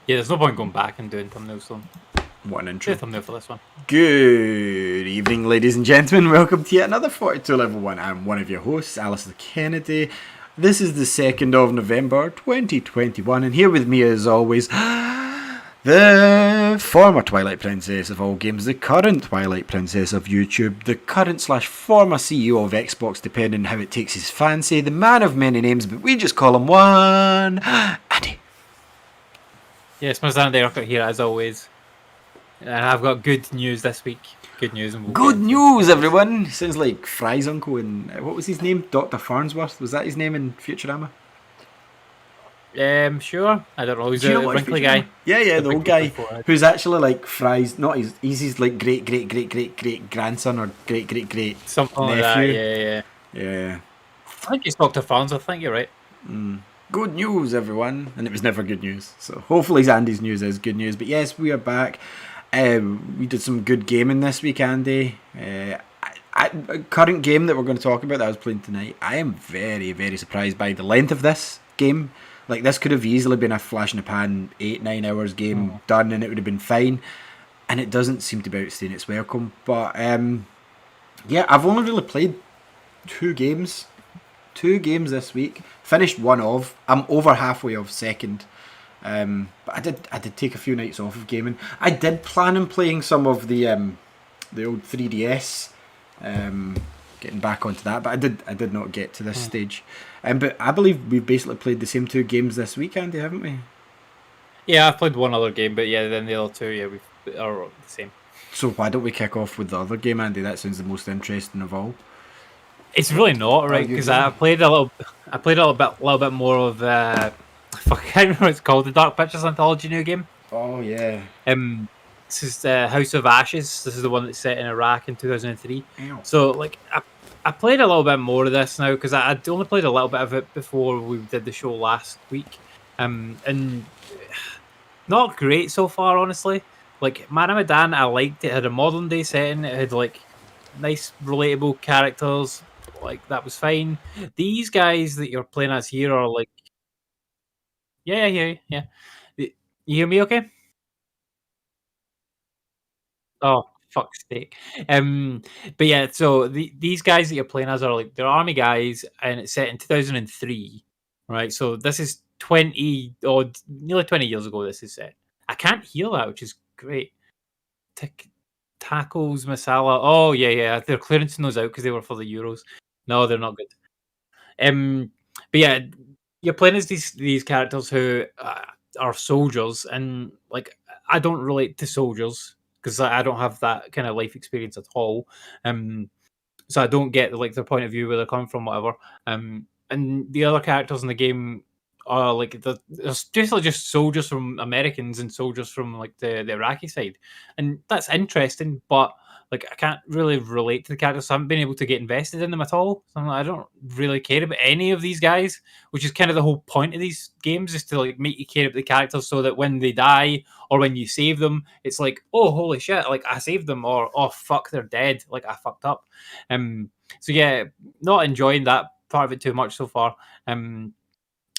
Yeah, there's no point going back and doing thumbnails, so What an do intro. a thumbnail for this one. Good evening, ladies and gentlemen. Welcome to yet another 42 Level 1. I'm one of your hosts, Alistair Kennedy. This is the 2nd of November, 2021, and here with me, as always, the former Twilight Princess of all games, the current Twilight Princess of YouTube, the current/former CEO of Xbox, depending on how it takes his fancy, the man of many names, but we just call him one, Andy. Yes, my Sandy Rocket here as always, and I've got good news this week. Good news, and we'll Good get into news, what it is. everyone! Sounds like Fry's uncle and what was his name? Dr. Farnsworth? Was that his name in Futurama? Sure. I don't know. He's Do you not a watch wrinkly Futurama? guy. Yeah, The the big old wrinkly guy forehead. who's actually like Fry's, not his, he's his like great grandson or great Something like that. nephew. Yeah. Yeah. I think it's Dr. Farns. I think you're right. Good news, everyone, and it was never good news. So hopefully Andy's news is good news. But yes, we are back. We did some good gaming this week, Andy. Current game that we're going to talk about that I was playing tonight. I am very surprised by the length of this game. Like this could have easily been a flash in the pan 8-9 hours game done, and it would have been fine. And it doesn't seem to be outstaying its welcome. But yeah, I've only really played two games this week. Finished one of. I'm over halfway of second. But I did take a few nights off of gaming. I did plan on playing some of the old 3DS. Getting back onto that, but I did not get to this stage. But I believe we've basically played the same two games this week, Andy, haven't we? Yeah, I've played one other game, but yeah, then the other two, yeah, we are the same. So why don't we kick off with the other game, Andy? That sounds the most interesting of all. It's really not right because I played a little bit more of fuck, I can't remember what it's called, the Dark Pictures Anthology new game. Oh yeah. This is House of Ashes. This is the one that's set in Iraq in 2003. Ow. So like I played a little bit more of this now because I'd only played a little bit of it before we did the show last week. And not great so far, honestly. Like Man of Medan, I liked it. It had a modern day setting. It had like nice relatable characters. Like that was fine. These guys that you're playing as here are like, yeah, yeah. You hear me? Okay. Oh, fuck's sake. But yeah, so these guys that you're playing as are like they're army guys, and it's set in 2003, right? So this is 20 odd, nearly 20 years ago. This is set. I can't hear that, which is great. Tacos masala. Oh yeah. They're clearancing those out because they were for the Euros. No, they're not good. But yeah, you're playing as these characters who are soldiers, and like I don't relate to soldiers because I don't have that kind of life experience at all. So I don't get like their point of view, where they're coming from, whatever. And the other characters in the game are like they're basically just soldiers from Americans and soldiers from like the Iraqi side, and that's interesting. But like I can't really relate to the characters, so I haven't been able to get invested in them at all. So I don't really care about any of these guys, which is kind of the whole point of these games, is to like make you care about the characters, so that when they die or when you save them, it's like, oh holy shit, like I saved them, or oh fuck, they're dead, like I fucked up. So yeah, not enjoying that part of it too much so far.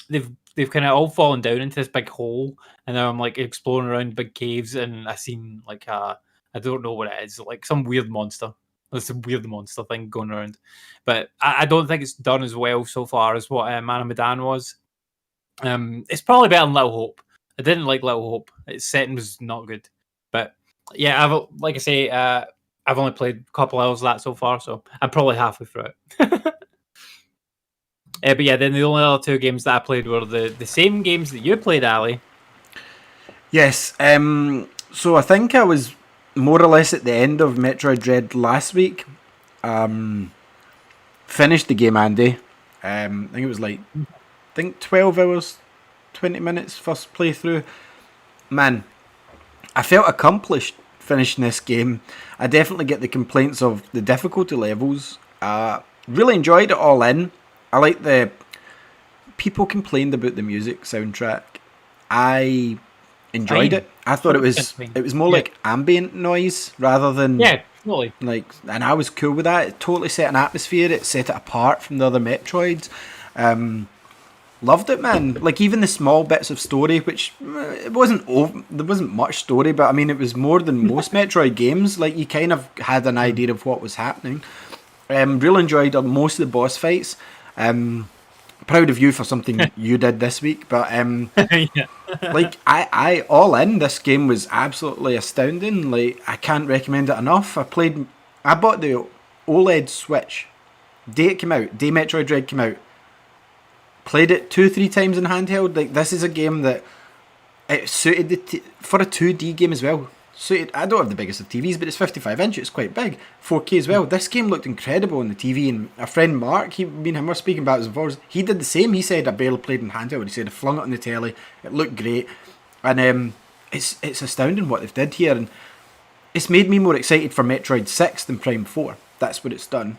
They've kind of all fallen down into this big hole, and now I'm like exploring around big caves, and I seen like I don't know what it is, like some weird monster. There's a weird monster thing going around, but I don't think it's done as well so far as what Man of Medan was. It's probably better than Little Hope. I didn't like Little Hope. Its setting was not good, but yeah, like I say, I've only played a couple hours of that so far, so I'm probably halfway through it. But yeah, then the only other two games that I played were the same games that you played, Ali. Yes. So I think I was more or less at the end of Metroid Dread last week. Finished the game, Andy. I think it was like 12 hours, 20 minutes first playthrough. Man, I felt accomplished finishing this game. I definitely get the complaints of the difficulty levels. Really enjoyed it all in. I like the people complained about the music soundtrack. I enjoyed it. I thought it was more like ambient noise rather than totally. like, and I was cool with that. It totally set an atmosphere. It set it apart from the other Metroids. Loved it, man. Like even the small bits of story, which there wasn't much story, but I mean it was more than most Metroid games. Like you kind of had an idea of what was happening. Really enjoyed most of the boss fights. Proud of you for something you did this week, but Yeah. like I all in this game was absolutely astounding. Like I can't recommend it enough. I bought the OLED Switch day it came out, day Metroid Dread came out. Played it 2-3 times in handheld. Like this is a game that it suited for a 2D game as well. Suited. I don't have the biggest of TVs, but it's 55 inch. It's quite big. 4K as well. This game looked incredible on the TV, and a friend Mark, me and him were speaking about it before. He did the same. He said I barely played in handheld. He said I flung it on the telly. It looked great, and it's astounding what they've did here, and it's made me more excited for Metroid 6 than Prime 4. That's what it's done.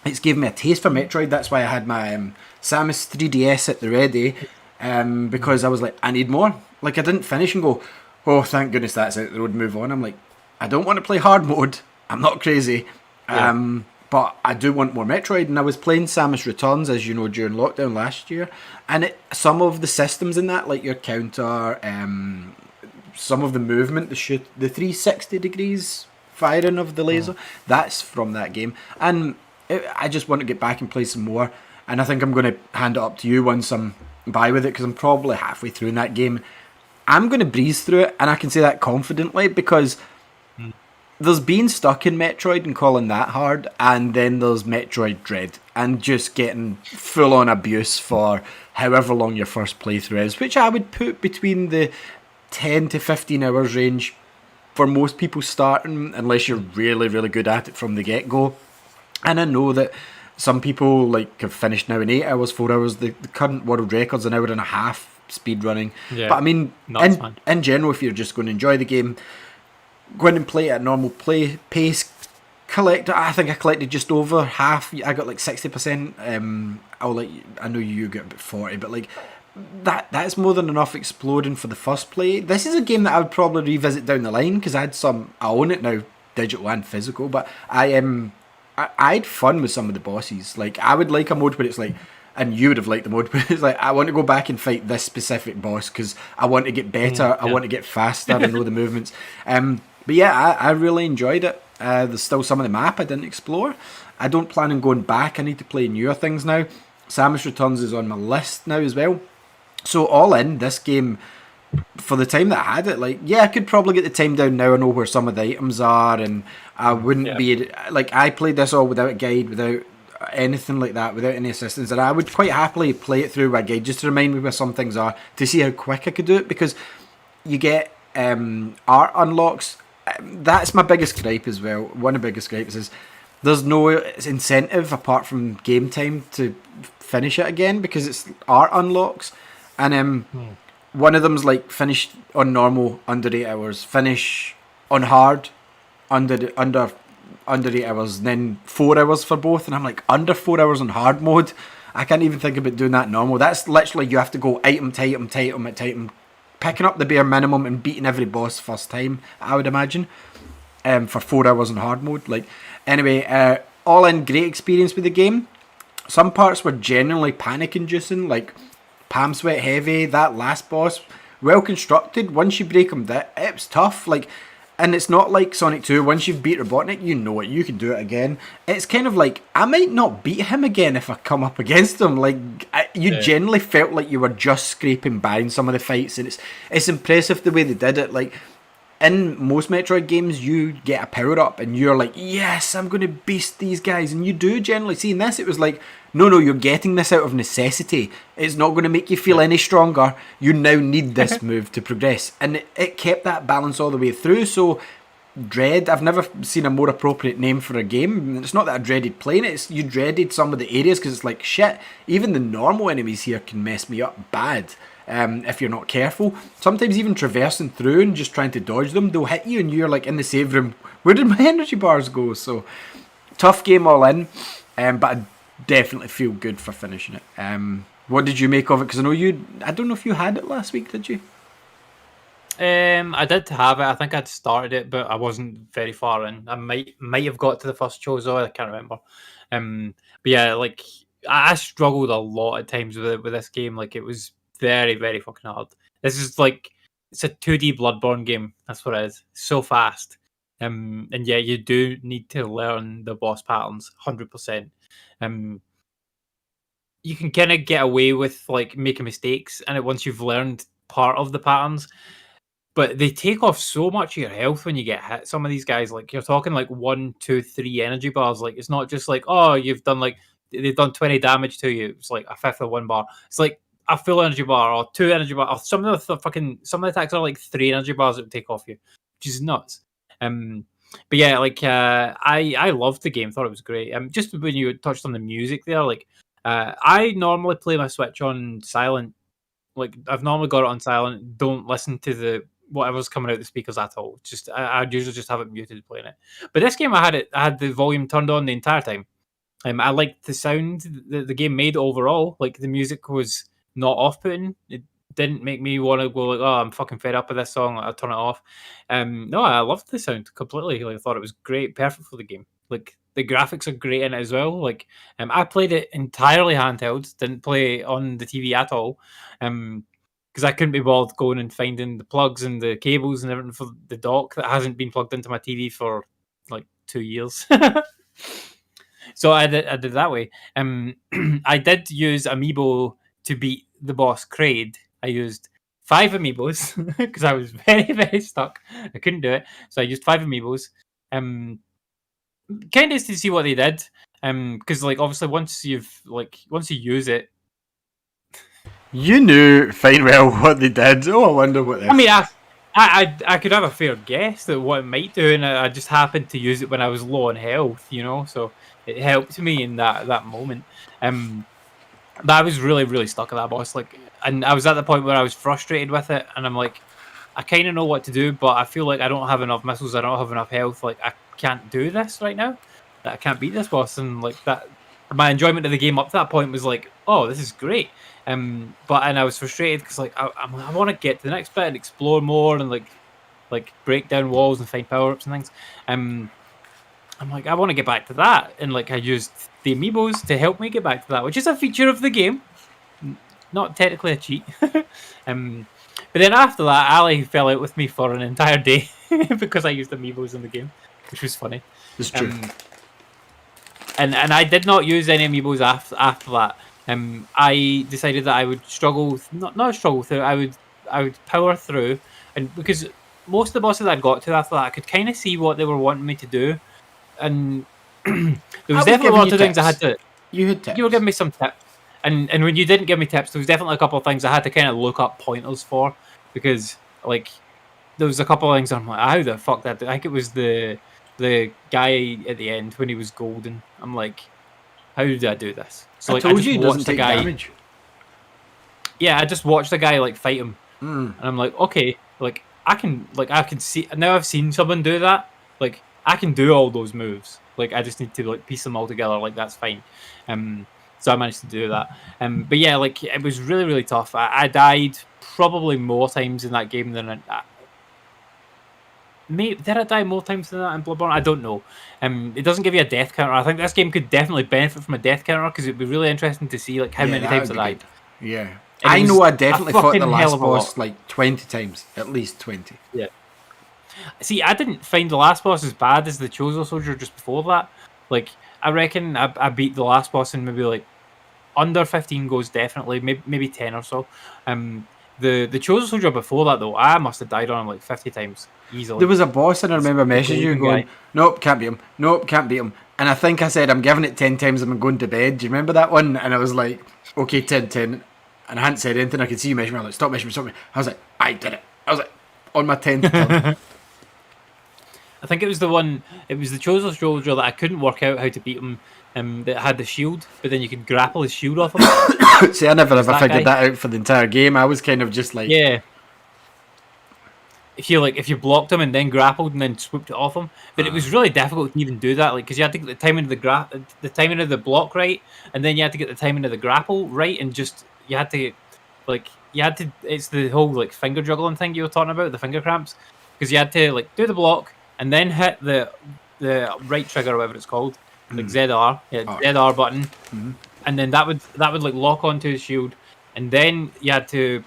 It's given me a taste for Metroid. That's why I had my Samus 3DS at the ready, because I was like, I need more. Like I didn't finish and go, oh, thank goodness that's out the road. Move on. I'm like, I don't want to play hard mode. I'm not crazy, but I do want more Metroid. And I was playing Samus Returns, as you know, during lockdown last year, and some of the systems in that, like your counter, some of the movement, the 360 degrees firing of the laser, that's from that game. And I just want to get back and play some more. And I think I'm going to hand it up to you once I'm by with it, because I'm probably halfway through in that game. I'm going to breeze through it, and I can say that confidently because there's being stuck in Metroid and calling that hard, and then there's Metroid Dread and just getting full on abuse for however long your first playthrough is, which I would put between the 10 to 15 hours range for most people starting, unless you're really, really good at it from the get-go. And I know that some people like have finished now in 8 hours, 4 hours. The current world record's an hour and a half speed running. Yeah. But I mean, Nuts, in general, if you're just going to enjoy the game, go in and play it at normal play pace. I think I collected just over half. I got like 60%. I know you got about 40, but like that's more than enough exploding for the first play. This is a game that I would probably revisit down the line because I own it now, digital and physical. But I had fun with some of the bosses. Like I would like a mode where it's like, and you would have liked the mode where it's like, I want to go back and fight this specific boss because I want to get better. I want to get faster and know the movements. But yeah, I really enjoyed it. There's still some of the map I didn't explore. I don't plan on going back. I need to play newer things now. Samus Returns is on my list now as well. So all in, this game, for the time that I had it, like, yeah, I could probably get the time down now. I know where some of the items are, and I wouldn't be, like, I played this all without a guide, without anything like that, without any assistance, and I would quite happily play it through with a guide just to remind me where some things are, to see how quick I could do it, because you get art unlocks. That's my biggest gripe as well. One of the biggest gripes is there's no incentive apart from game time to finish it again, because it's art unlocks. And one of them's like finish on normal under 8 hours, finish on hard under 8 hours, and then 4 hours for both. And I'm like, under 4 hours on hard mode, I can't even think about doing that normal. That's literally, you have to go item to item to item to item, picking up the bare minimum and beating every boss first time, I would imagine, for 4 hours on hard mode. Like, anyway, all in, great experience with the game. Some parts were generally panic inducing, like palm sweat heavy. That last boss, well constructed. Once you break him, it's tough. Like, and it's not like Sonic 2. Once you've beat Robotnik, you know it. You can do it again. It's kind of like, I might not beat him again if I come up against him. Like, you generally felt like you were just scraping by in some of the fights, and it's impressive the way they did it. Like, in most Metroid games, you get a power up and you're like, yes, I'm going to beast these guys. And you do generally see. In this, it was like, no, you're getting this out of necessity. It's not going to make you feel any stronger. You now need this move to progress. And it kept that balance all the way through. So, Dread, I've never seen a more appropriate name for a game. It's not that I dreaded playing it, it's you dreaded some of the areas, because it's like, shit, even the normal enemies here can mess me up bad. If you're not careful. Sometimes even traversing through and just trying to dodge them, they'll hit you and you're like in the save room, where did my energy bars go? So, tough game all in, but I definitely feel good for finishing it. What did you make of it? Because I don't know if you had it last week, did you? I did have it. I think I'd started it, but I wasn't very far in. I might have got to the first Chozo. I can't remember. But yeah, like I struggled a lot at times with this game. Like, it was very, very fucking hard. This is like, it's a 2D Bloodborne game. That's what it is. So fast. And yeah, you do need to learn the boss patterns 100%. You can kind of get away with like making mistakes, and once you've learned part of the patterns, but they take off so much of your health when you get hit. Some of these guys, like you're talking like 1, 2, 3 energy bars. Like it's not just like, oh, you've done like they've done 20 damage to you. It's like a fifth of 1 bar. It's like a full energy bar or 2 energy bar. Or some of the attacks are like 3 energy bars that would take off you, which is nuts. But yeah, like I loved the game. Thought it was great. Just when you touched on the music there, like I normally play my Switch on silent. Like I've normally got it on silent. Don't listen to the whatever's coming out the speakers at all. Just I'd usually just have it muted playing it. But this game, I had the volume turned on the entire time. I liked the sound the game made overall. Like the music was not off-putting. It didn't make me want to go like, oh, I'm fucking fed up with this song. I'll turn it off. No, I loved the sound completely. Like I thought it was great, perfect for the game. Like the graphics are great in it as well. Like I played it entirely handheld. Didn't play on the TV at all. Because I couldn't be bothered going and finding the plugs and the cables and everything for the dock that hasn't been plugged into my TV for like 2 years. So I did that way. I did use Amiibo to beat the boss Kraid. I used 5 Amiibos because I was very, very stuck. I couldn't do it. So I used 5 Amiibos. Kind of to see what they did. Because like obviously once you use it, you knew fine well what they did. Oh, I wonder what this. I mean, I could have a fair guess at what it might do, and I just happened to use it when I was low on health, you know, so it helped me in that moment. But I was really, really stuck at that boss, like, and I was at the point where I was frustrated with it, and I'm like, I kind of know what to do, but I feel like I don't have enough missiles, I don't have enough health, like, I can't do this right now, that I can't beat this boss, and like that, my enjoyment of the game up to that point was like, oh, this is great. And I was frustrated because like I want to get to the next bit and explore more and like break down walls and find power ups and things. I'm like I want to get back to that, and like I used the amiibos to help me get back to that, which is a feature of the game, not technically a cheat. But then after that, Ali fell out with me for an entire day because I used amiibos in the game, which was funny. It's true. And I did not use any amiibos after that. I decided that I would struggle, not struggle through. I would power through, and because most of the bosses I got to after that, I could kind of see what they were wanting me to do, and there was definitely one or two things I had to. You had tips. You were giving me some tips, and when you didn't give me tips, there was definitely a couple of things I had to kind of look up pointers for, because like there was a couple of things I'm like, how the fuck that? I think it was the guy at the end when he was golden. I'm like, how did I do this? So like, I told you, he doesn't take damage. Yeah, I just watched the guy like fight him, and I'm like, okay, like I can see now. I've seen someone do that. Like I can do all those moves. Like I just need to like piece them all together. Like that's fine. So I managed to do that. But yeah, like it was really, really tough. I died probably more times in that game than did I die more times than that in Bloodborne? I don't know. It doesn't give you a death counter. I think this game could definitely benefit from a death counter because it'd be really interesting to see like how many times I died. Yeah, I know I definitely fought the last boss like 20 times, at least 20. Yeah. See, I didn't find the last boss as bad as the Chosen Soldier just before that. Like, I reckon I beat the last boss in maybe like under 15 goes definitely, maybe 10 or so. The Chosen Soldier before that though, I must have died on him like 50 times easily. There was a boss and I remember messaging you going, nope, can't beat him. Nope, can't beat him. And I think I said, I'm giving it 10 times and I'm going to bed. Do you remember that one? And I was like, okay, 10. And I hadn't said anything. I could see you messaging me. I was like, stop messaging me. I was like, I did it. I was like, on my 10th turn. I think it was the Chosen Soldier that I couldn't work out how to beat him. That had the shield, but then you could grapple his shield off him. See, I never ever figured that out for the entire game. I was kind of just like, yeah. If you blocked him and then grappled and then swooped it off him, but it was really difficult to even do that, like because you had to get the timing of the block right, and then you had to get the timing of the grapple right, and just you had to. It's the whole like finger juggling thing you were talking about, the finger cramps, because you had to like do the block and then hit the right trigger or whatever it's called. Like ZR, ZR button, and then that would like lock onto his shield, and then you had to,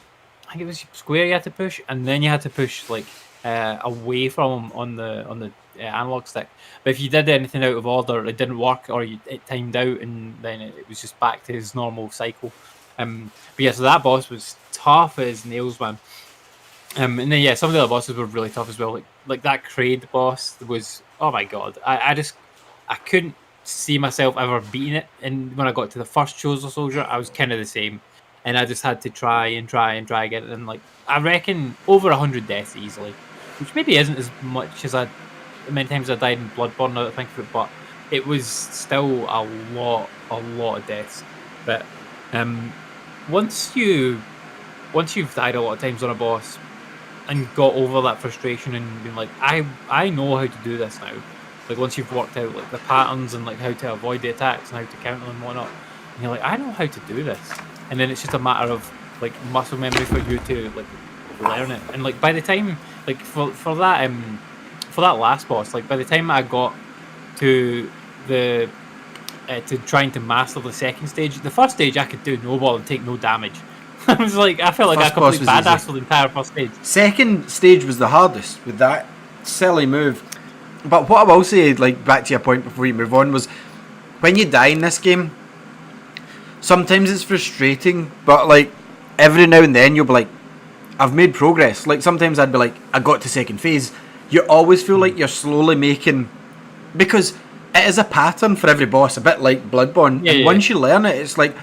I think it was square you had to push, and then you had to push like away from him on the analog stick. But if you did anything out of order, it didn't work, or it timed out, and then it was just back to his normal cycle. But yeah, so that boss was tough as nails, man. And then yeah, some of the other bosses were really tough as well. Like that Kraid boss was, oh my god, I couldn't see myself ever beating it. And when I got to the first Chosen Soldier, I was kind of the same, and I just had to try again. And like I reckon over 100 deaths easily, which maybe isn't as much as many times I died in Bloodborne. Now that I think of it, but it was still a lot of deaths. But once you've died a lot of times on a boss and got over that frustration and been like, I know how to do this now. Like once you've worked out like the patterns and like how to avoid the attacks and how to counter them and whatnot, and you're like, I know how to do this. And then it's just a matter of like muscle memory for you to like learn it. And like by the time like for that last boss, like by the time I got to the to trying to master the second stage, the first stage I could do no ball and take no damage. I was like, I felt like I completely badass for the entire first stage. Second stage was the hardest with that silly move. But what I will say, like back to your point before you move on, was when you die in this game, sometimes it's frustrating, but like every now and then you'll be like, I've made progress. Like sometimes I'd be like, I got to second phase. You always feel like you're slowly making, because it is a pattern for every boss, a bit like Bloodborne. And once you learn it, it's like,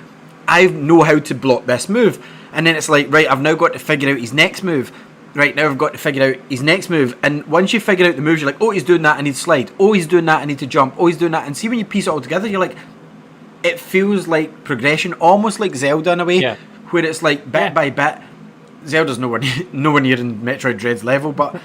I know how to block this move. And then it's like, right, I've now got to figure out his next move. Right, now I've got to figure out his next move. And once you figure out the moves, you're like, oh, he's doing that, I need to slide. Oh, he's doing that, I need to jump. Oh, he's doing that. And see, when you piece it all together, you're like, it feels like progression, almost like Zelda in a way, where it's like bit by bit. Zelda's nowhere near in Metroid Dread's level, but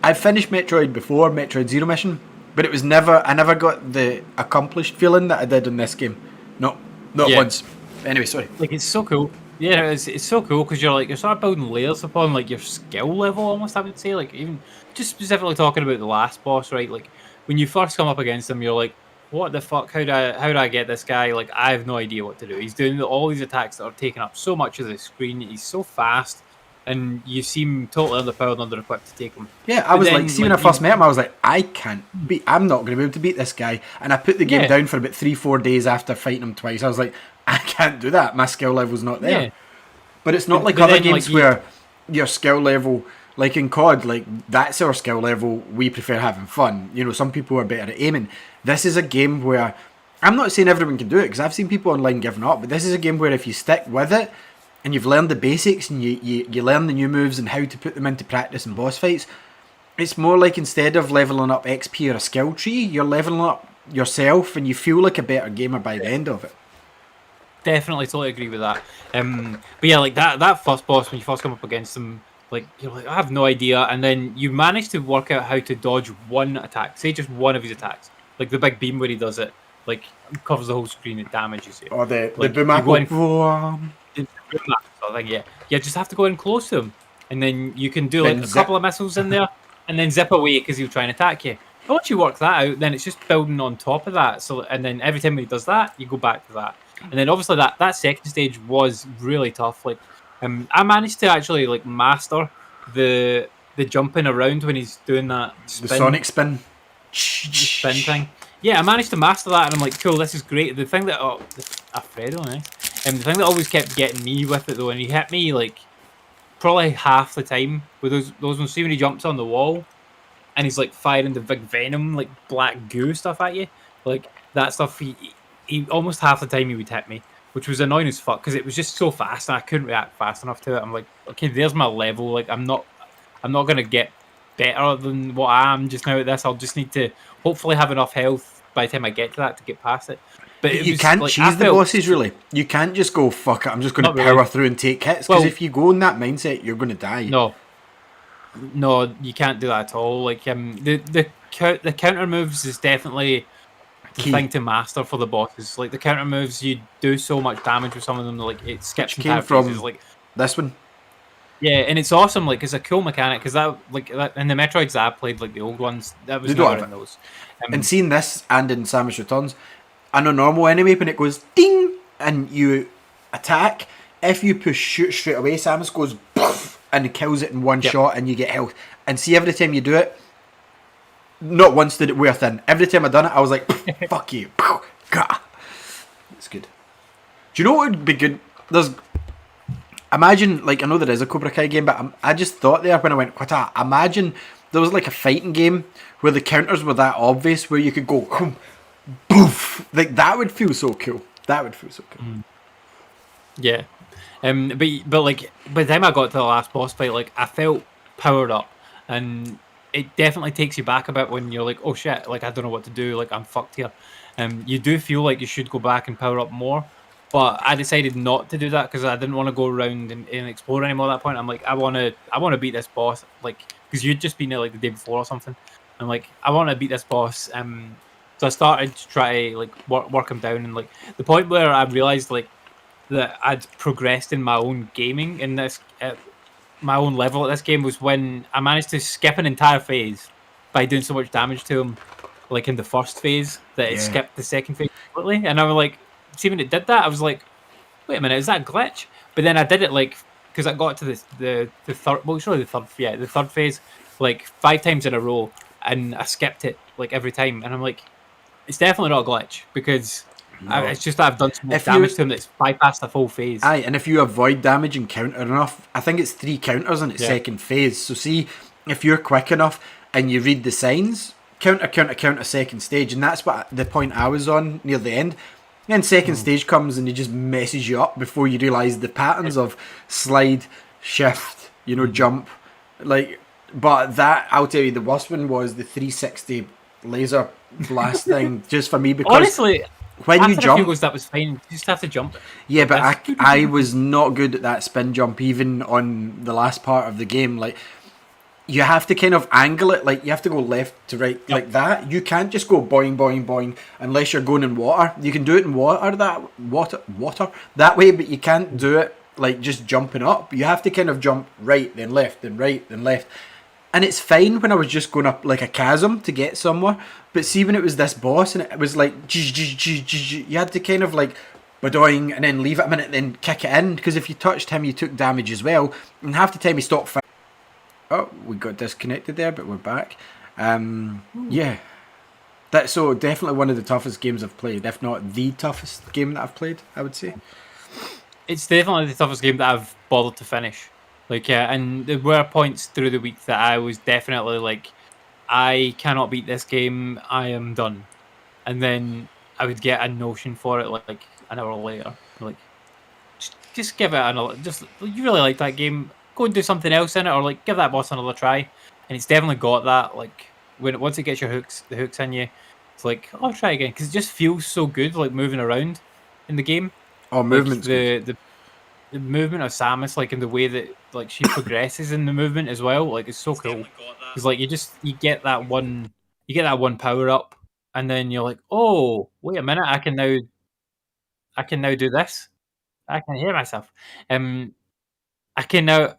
I've finished Metroid before, Metroid Zero Mission, but it was I never got the accomplished feeling that I did in this game. Not once. Anyway, sorry. Like it's so cool. Yeah, it's so cool because you're sort of building layers upon like your skill level almost, I would say. Like even just specifically talking about the last boss, right? Like when you first come up against him, you're like, what the fuck? How do I get this guy? Like I have no idea what to do. He's doing all these attacks that are taking up so much of the screen. He's so fast, and you seem totally underpowered, under-equipped to take him. Yeah, I was like, see, when I first met him, I was like, I'm not going to be able to beat this guy. And I put the game down for about 3-4 days after fighting him twice. I was like, I can't do that. My skill level's not there. Yeah. But it's not like other games where your skill level, like in COD, like that's our skill level. We prefer having fun. You know, some people are better at aiming. This is a game where, I'm not saying everyone can do it because I've seen people online giving up, but this is a game where if you stick with it and you've learned the basics and you learn the new moves and how to put them into practice in boss fights, it's more like instead of leveling up XP or a skill tree, you're leveling up yourself and you feel like a better gamer by the end of it. Definitely, totally agree with that. But yeah, like that first boss, when you first come up against him, like you're like, I have no idea, and then you manage to work out how to dodge one attack, say just one of his attacks, like the big beam where he does it, like covers the whole screen, it damages you. Or the like, boom sort of thing, you just have to go in close to him, and then you can do like a couple of missiles in there, and then zip away because he'll try and attack you. But once you work that out, then it's just building on top of that. So, and then every time he does that, you go back to that. And then obviously that second stage was really tough. Like, I managed to actually like master the jumping around when he's doing that spin, the Sonic spin, spin thing. Yeah, I managed to master that, and I'm like, cool, this is great. The thing that Alfredo, nice. The thing that always kept getting me with it though, and he hit me like probably half the time with those ones. See when he jumps on the wall, and he's like firing the big venom, like black goo stuff at you, like that stuff. He almost half the time he would hit me, which was annoying as fuck because it was just so fast and I couldn't react fast enough to it. I'm like, okay, there's my level. Like I'm not gonna get better than what I am just now at this. I'll just need to hopefully have enough health by the time I get to that to get past it. But you can't cheese the bosses, really. You can't just go, fuck it, I'm just going to power through and take hits, because if you go in that mindset, you're going to die. No, you can't do that at all. Like the counter moves is definitely the thing to master for the bosses. Like the counter moves, you do so much damage with some of them. Like it skips entire phases. Like this one. Yeah, and it's awesome. Like it's a cool mechanic because in the Metroids that I played, like the old ones, that was never in those. And seeing this and in Samus Returns, on a normal enemy when it goes ding, and you attack. If you push shoot straight away, Samus goes poof, and kills it in one shot, and you get health. And see, every time you do it, not once did it wear thin. Every time I done it, I was like, fuck you. It's good. Do you know what would be good? Imagine, like, I know there is a Cobra Kai game, but I just thought there when I went, imagine there was like a fighting game where the counters were that obvious, where you could go, poof. Like, that would feel so cool. That would feel so cool. Yeah. But like, by the time I got to the last boss fight, like, I felt powered up, and it definitely takes you back a bit when you're like, oh shit, like, I don't know what to do, like, I'm fucked here. You do feel like you should go back and power up more, but I decided not to do that because I didn't want to go around and explore anymore at that point. I'm like, I want to beat this boss, like, because you'd just been there like the day before or something. I'm like, I want to beat this boss. So I started to try to, like, work him down, and like the point where I realized like that I'd progressed in my own gaming in this my own level at this game was when I managed to skip an entire phase by doing so much damage to him, like in the first phase, that it skipped the second phase completely. And I was like, see, when it did that, I was like, wait a minute, is that a glitch? But then I did it like, because I got to the third, well, it's really the third phase, like 5 times in a row, and I skipped it like every time. And I'm like, it's definitely not a glitch, because it's just that I've done so much damage to him that's bypassed the full phase. Aye, and if you avoid damage and counter enough, I think it's 3 counters in its second phase. So see, if you're quick enough and you read the signs, counter, second stage, and that's what the point I was on near the end. Then second stage comes and it just messes you up before you realise the patterns of slide, shift, jump. Like, but that, I'll tell you, the worst one was the 360 laser blast thing, just for me, because honestly, when after you jump, a few goes, that was fine. You just have to jump. Yeah, but I was not good at that spin jump, even on the last part of the game. Like, you have to kind of angle it, like you have to go left to right, like that. You can't just go boing, boing, boing unless you're going in water. You can do it in water that way, but you can't do it like just jumping up. You have to kind of jump right, then left, then right, then left. And it's fine when I was just going up like a chasm to get somewhere. But see, when it was this boss and it was like, you had to kind of like badoing and then leave it a minute, then kick it in. Because if you touched him, you took damage as well. And half the time he stopped fighting. Oh, we got disconnected there, but we're back. Yeah. That's so definitely one of the toughest games I've played. If not the toughest game that I've played, I would say. It's definitely the toughest game that I've bothered to finish. Like, and there were points through the week that I was definitely like, I cannot beat this game, I am done. And then I would get a notion for it like an hour later. Like, just give it another, you really like that game, go and do something else in it, or like give that boss another try. And it's definitely got that, like, once it gets the hooks in you, it's like, oh, I'll try again, because it just feels so good, like moving around in the game. Oh, movement's like, the movement of Samus, like, in the way that like she progresses in the movement as well, like, it's so cool. Because like you get that one power up, and then you're like, oh, wait a minute, I can now do this. I can hear myself. I can now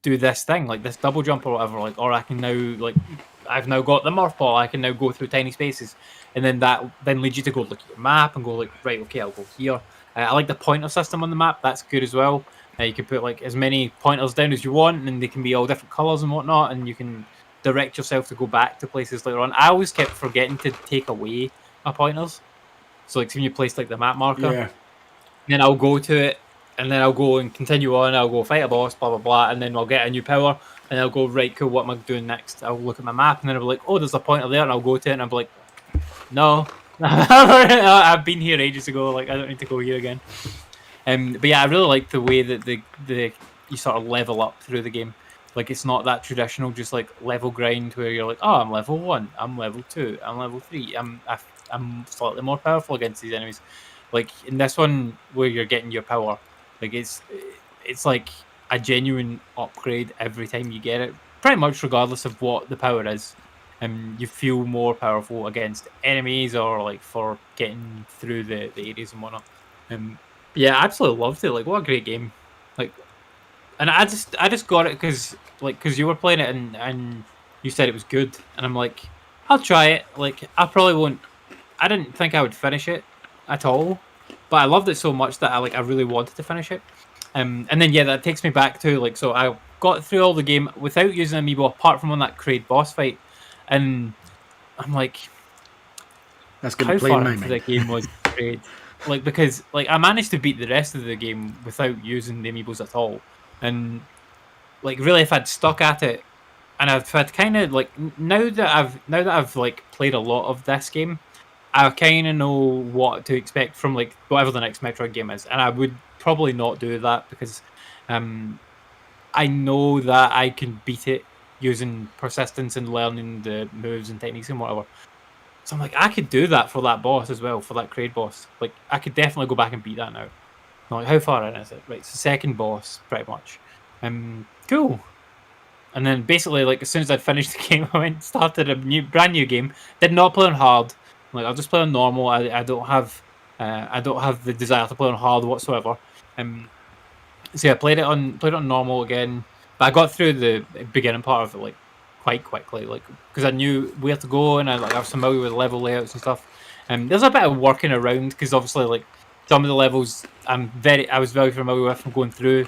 do this thing, like this double jump or whatever, like, or I can now, like, I've now got the Morph Ball, I can now go through tiny spaces, and then that then leads you to go look at your map and go like, right, okay, I'll go here. I like the pointer system on the map, that's good as well. You can put like as many pointers down as you want, and they can be all different colours and whatnot, and you can direct yourself to go back to places later on. I always kept forgetting to take away my pointers. So like when you place like the map marker, then I'll go to it, and then I'll go and continue on, I'll go fight a boss, blah, blah, blah, and then I'll get a new power, and I'll go, right, cool, what am I doing next? I'll look at my map, and then I'll be like, oh, there's a pointer there, and I'll go to it, and I'll be like, no. I've been here ages ago, like, I don't need to go here again. But yeah, I really like the way that you sort of level up through the game. Like, it's not that traditional, just like level grind where you're like, oh, I'm level 1, I'm level 2, I'm level 3, I'm slightly more powerful against these enemies. Like in this one where you're getting your power, like it's like a genuine upgrade every time you get it, pretty much regardless of what the power is. You feel more powerful against enemies or like for getting through the areas and whatnot. Yeah, I absolutely loved it. Like, what a great game. Like, and I just got it because you were playing it and you said it was good, and I'm like, I'll try it. Like, I probably won't. I didn't think I would finish it at all. but I loved it so much that I really wanted to finish it. And then that takes me back to like, so I got through all the game without using amiibo, apart from on that Kraid boss fight, and I'm like, That's going to how play in far my into the mind. game was Kraid? Like, because like I managed to beat the rest of the game without using the amiibos at all, and like really, if I'd stuck at it, and I've had kind of like now that I've like played a lot of this game, I kind of know what to expect from like whatever the next Metroid game is, and I would probably not do that because um I know that I can beat it using persistence and learning the moves and techniques and whatever. So I'm like, I could do that for that boss as well, for that Kraid boss. Like, I could definitely go back and beat that now. I'm like, how far in is it? Right, it's the second boss, pretty much. Cool. And then basically, like, as soon as I'd finished the game, I went started a brand new game. Did not play on hard. Like, I'll just play on normal. I don't have the desire to play on hard whatsoever. So yeah, played it on normal again, but I got through the beginning part of it like quite quickly, like because I knew where to go and I was familiar with level layouts and stuff. There's a bit of working around because obviously like some of the levels I was very familiar with from going through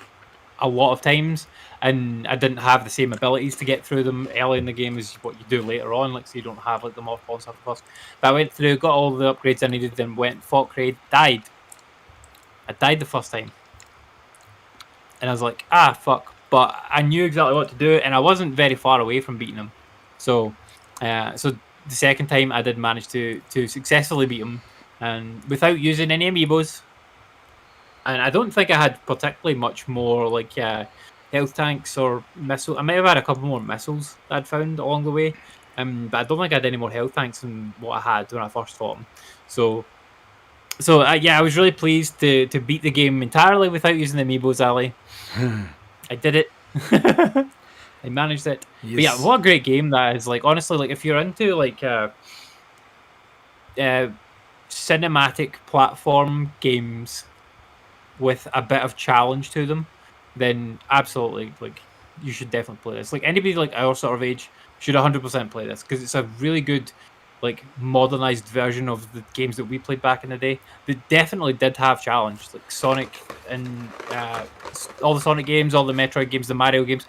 a lot of times, and I didn't have the same abilities to get through them early in the game as what you do later on, like so you don't have like the mothball and stuff first. But I went through, got all the upgrades I needed, then went fought Kraid, died. I died the first time. And I was like, fuck. But I knew exactly what to do, and I wasn't very far away from beating him. So, so the second time I did manage to successfully beat him, and without using any amiibos. And I don't think I had particularly much more like health tanks or missiles. I might have had a couple more missiles that I'd found along the way, but I don't think I had any more health tanks than what I had when I first fought him. So I was really pleased to beat the game entirely without using the amiibos, Ali. I did it. I managed it. Yes. But yeah, what a great game that is. Like honestly, like if you're into like cinematic platform games with a bit of challenge to them, then absolutely like you should definitely play this. Like anybody like our sort of age should 100% play this because it's a really good like modernized version of the games that we played back in the day. They definitely did have challenge, like Sonic and all the Sonic games, all the Metroid games, the Mario games.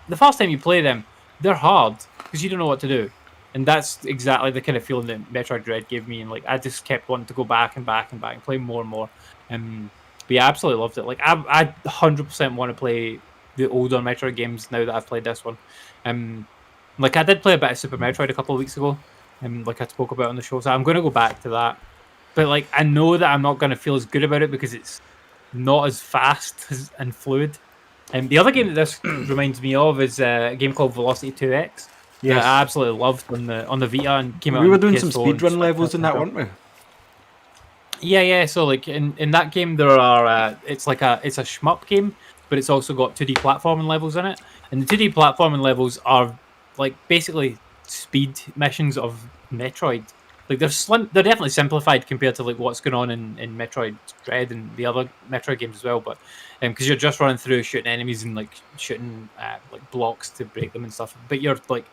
The first time you play them, they're hard because you don't know what to do, and that's exactly the kind of feeling that Metroid Dread gave me. And like I just kept wanting to go back and back and back and play more and more. But yeah, I absolutely loved it. Like I 100% want to play the older Metroid games now that I've played this one. Like I did play a bit of Super Metroid a couple of weeks ago, like I spoke about on the show. So I'm going to go back to that. But like I know that I'm not going to feel as good about it because it's not as fast and fluid. The other game that this reminds me of is a game called Velocity 2X. Yes. That I absolutely loved on the Vita and came out. We were doing PS4 some speedrun levels in that, weren't we? Yeah. So like in that game, there are it's a shmup game, but it's also got 2D platforming levels in it, and the 2D platforming levels are like basically speed missions of Metroid. Like they're definitely simplified compared to like what's going on in Metroid Dread and the other Metroid games as well. But because you're just running through shooting enemies and like shooting like blocks to break them and stuff, but you're like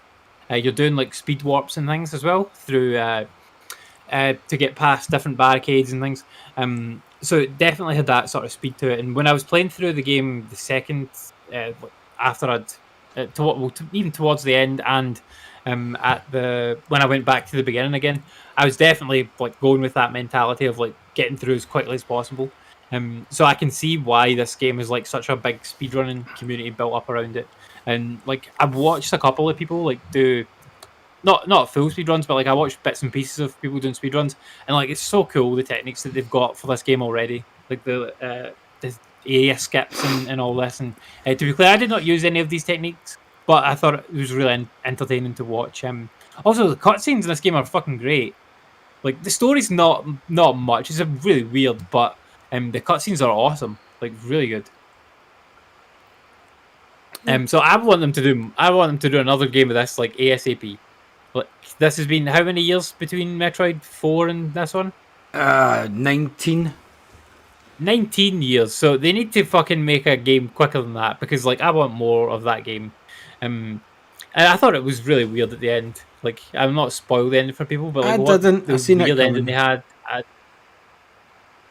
you're doing like speed warps and things as well through to get past different barricades and things. So it definitely had that sort of speed to it. And when I was playing through the game, the second after I'd even towards the end and at the when I went back to the beginning again, I was definitely like going with that mentality of like getting through as quickly as possible. So I can see why this game is like such a big speedrunning community built up around it. And like I've watched a couple of people like do not full speedruns, but like I watched bits and pieces of people doing speedruns, and like it's so cool the techniques that they've got for this game already, like the area skips and all this. And to be clear, I did not use any of these techniques, but I thought it was really entertaining to watch. Also the cutscenes in this game are fucking great. Like the story's not much; it's a really weird, but the cutscenes are awesome, like really good. So I want them to do another game of this like ASAP. Like this has been how many years between Metroid 4 and this one? 19. 19 years. So they need to fucking make a game quicker than that because like I want more of that game. And I thought it was really weird at the end. Like I'm not spoiled the ending for people, but like I what didn't. I the seen it weird ending coming. they had.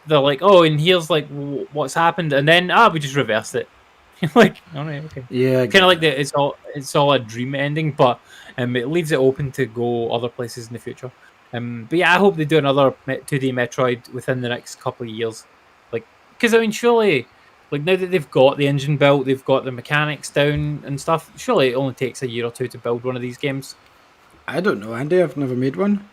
they're like, oh, and here's like what's happened, and then we just reversed it. Like, all right, okay. Yeah, I Kind get of like that. it's all a dream ending, but it leaves it open to go other places in the future. But yeah, I hope they do another 2D Metroid within the next couple of years. Like, because I mean, surely, like now that they've got the engine built, they've got the mechanics down and stuff. Surely it only takes a year or two to build one of these games. I don't know, Andy. I've never made one.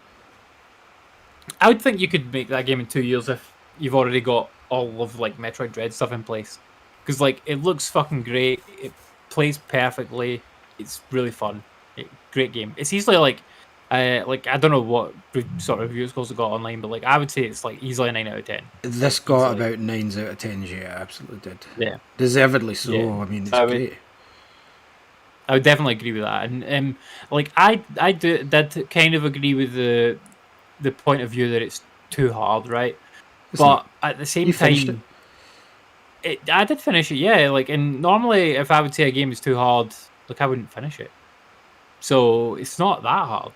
I would think you could make that game in 2 years if you've already got all of like Metroid Dread stuff in place. Because like it looks fucking great. It plays perfectly. It's really fun. Great game. It's easily like I don't know what sort of review scores it got online, but like I would say it's like easily a 9 out of 10. This Like got easily. about 9s out of 10s. Yeah, absolutely did. Yeah. Deservedly Yeah. so. I mean, So it's great. I would definitely agree with that. And like did kind of agree with the point of view that it's too hard, right? It's not. But at the You same finished it. time, I did finish it, yeah. Like, and normally, if I would say a game is too hard, like I wouldn't finish it. So it's not that hard.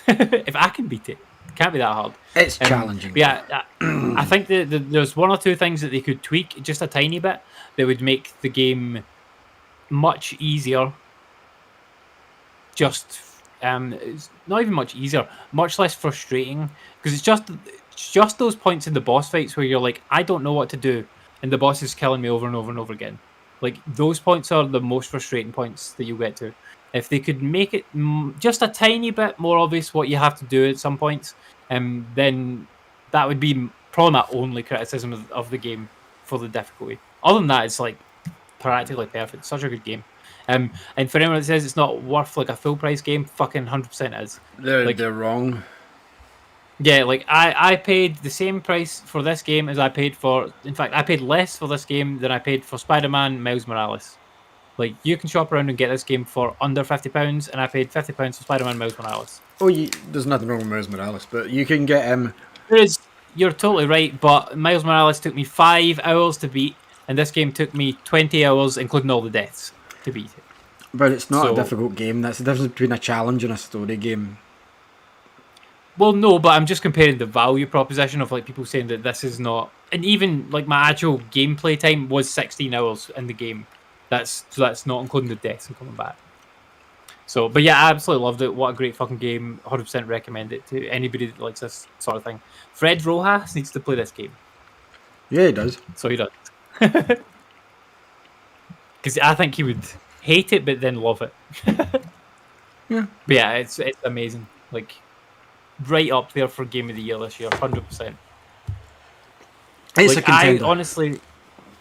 If I can beat it, it can't be that hard. It's But challenging though. yeah, I think that there's one or two things that they could tweak just a tiny bit that would make the game much easier. Just it's not even much easier, much less frustrating because it's just those points in the boss fights where you're like, I don't know what to do, and the boss is killing me over and over and over again. Like those points are the most frustrating points that you get to. If they could make it just a tiny bit more obvious what you have to do at some points, then that would be probably my only criticism of the game for the difficulty. Other than that, it's like practically perfect. Such a good game. And for anyone that says it's not worth like a full price game, fucking 100% is. Like, They're wrong. yeah, like I paid the same price for this game as I paid for. In fact, I paid less for this game than I paid for Spider-Man Miles Morales. Like, you can shop around and get this game for under £50, and I paid £50 for Spider-Man Miles Morales. Oh, there's nothing wrong with Miles Morales, but you can get him. You're totally right, but Miles Morales took me 5 hours to beat, and this game took me 20 hours, including all the deaths, to beat it. But it's not a So, difficult game. That's the difference between a challenge and a story game. well, no, but I'm just comparing the value proposition of like people saying that this is not, and even like my actual gameplay time was 16 hours in the game. That's not including the deaths and coming back. So, but yeah, I absolutely loved it. What a great fucking game! 100% recommend it to anybody that likes this sort of thing. Fred Rojas needs to play this game, Yeah, he does. so he does. Because I think he would hate it, but then love it. Yeah. But yeah, it's amazing. Like, right up there for Game of the Year this year, 100%. It's Like a contender.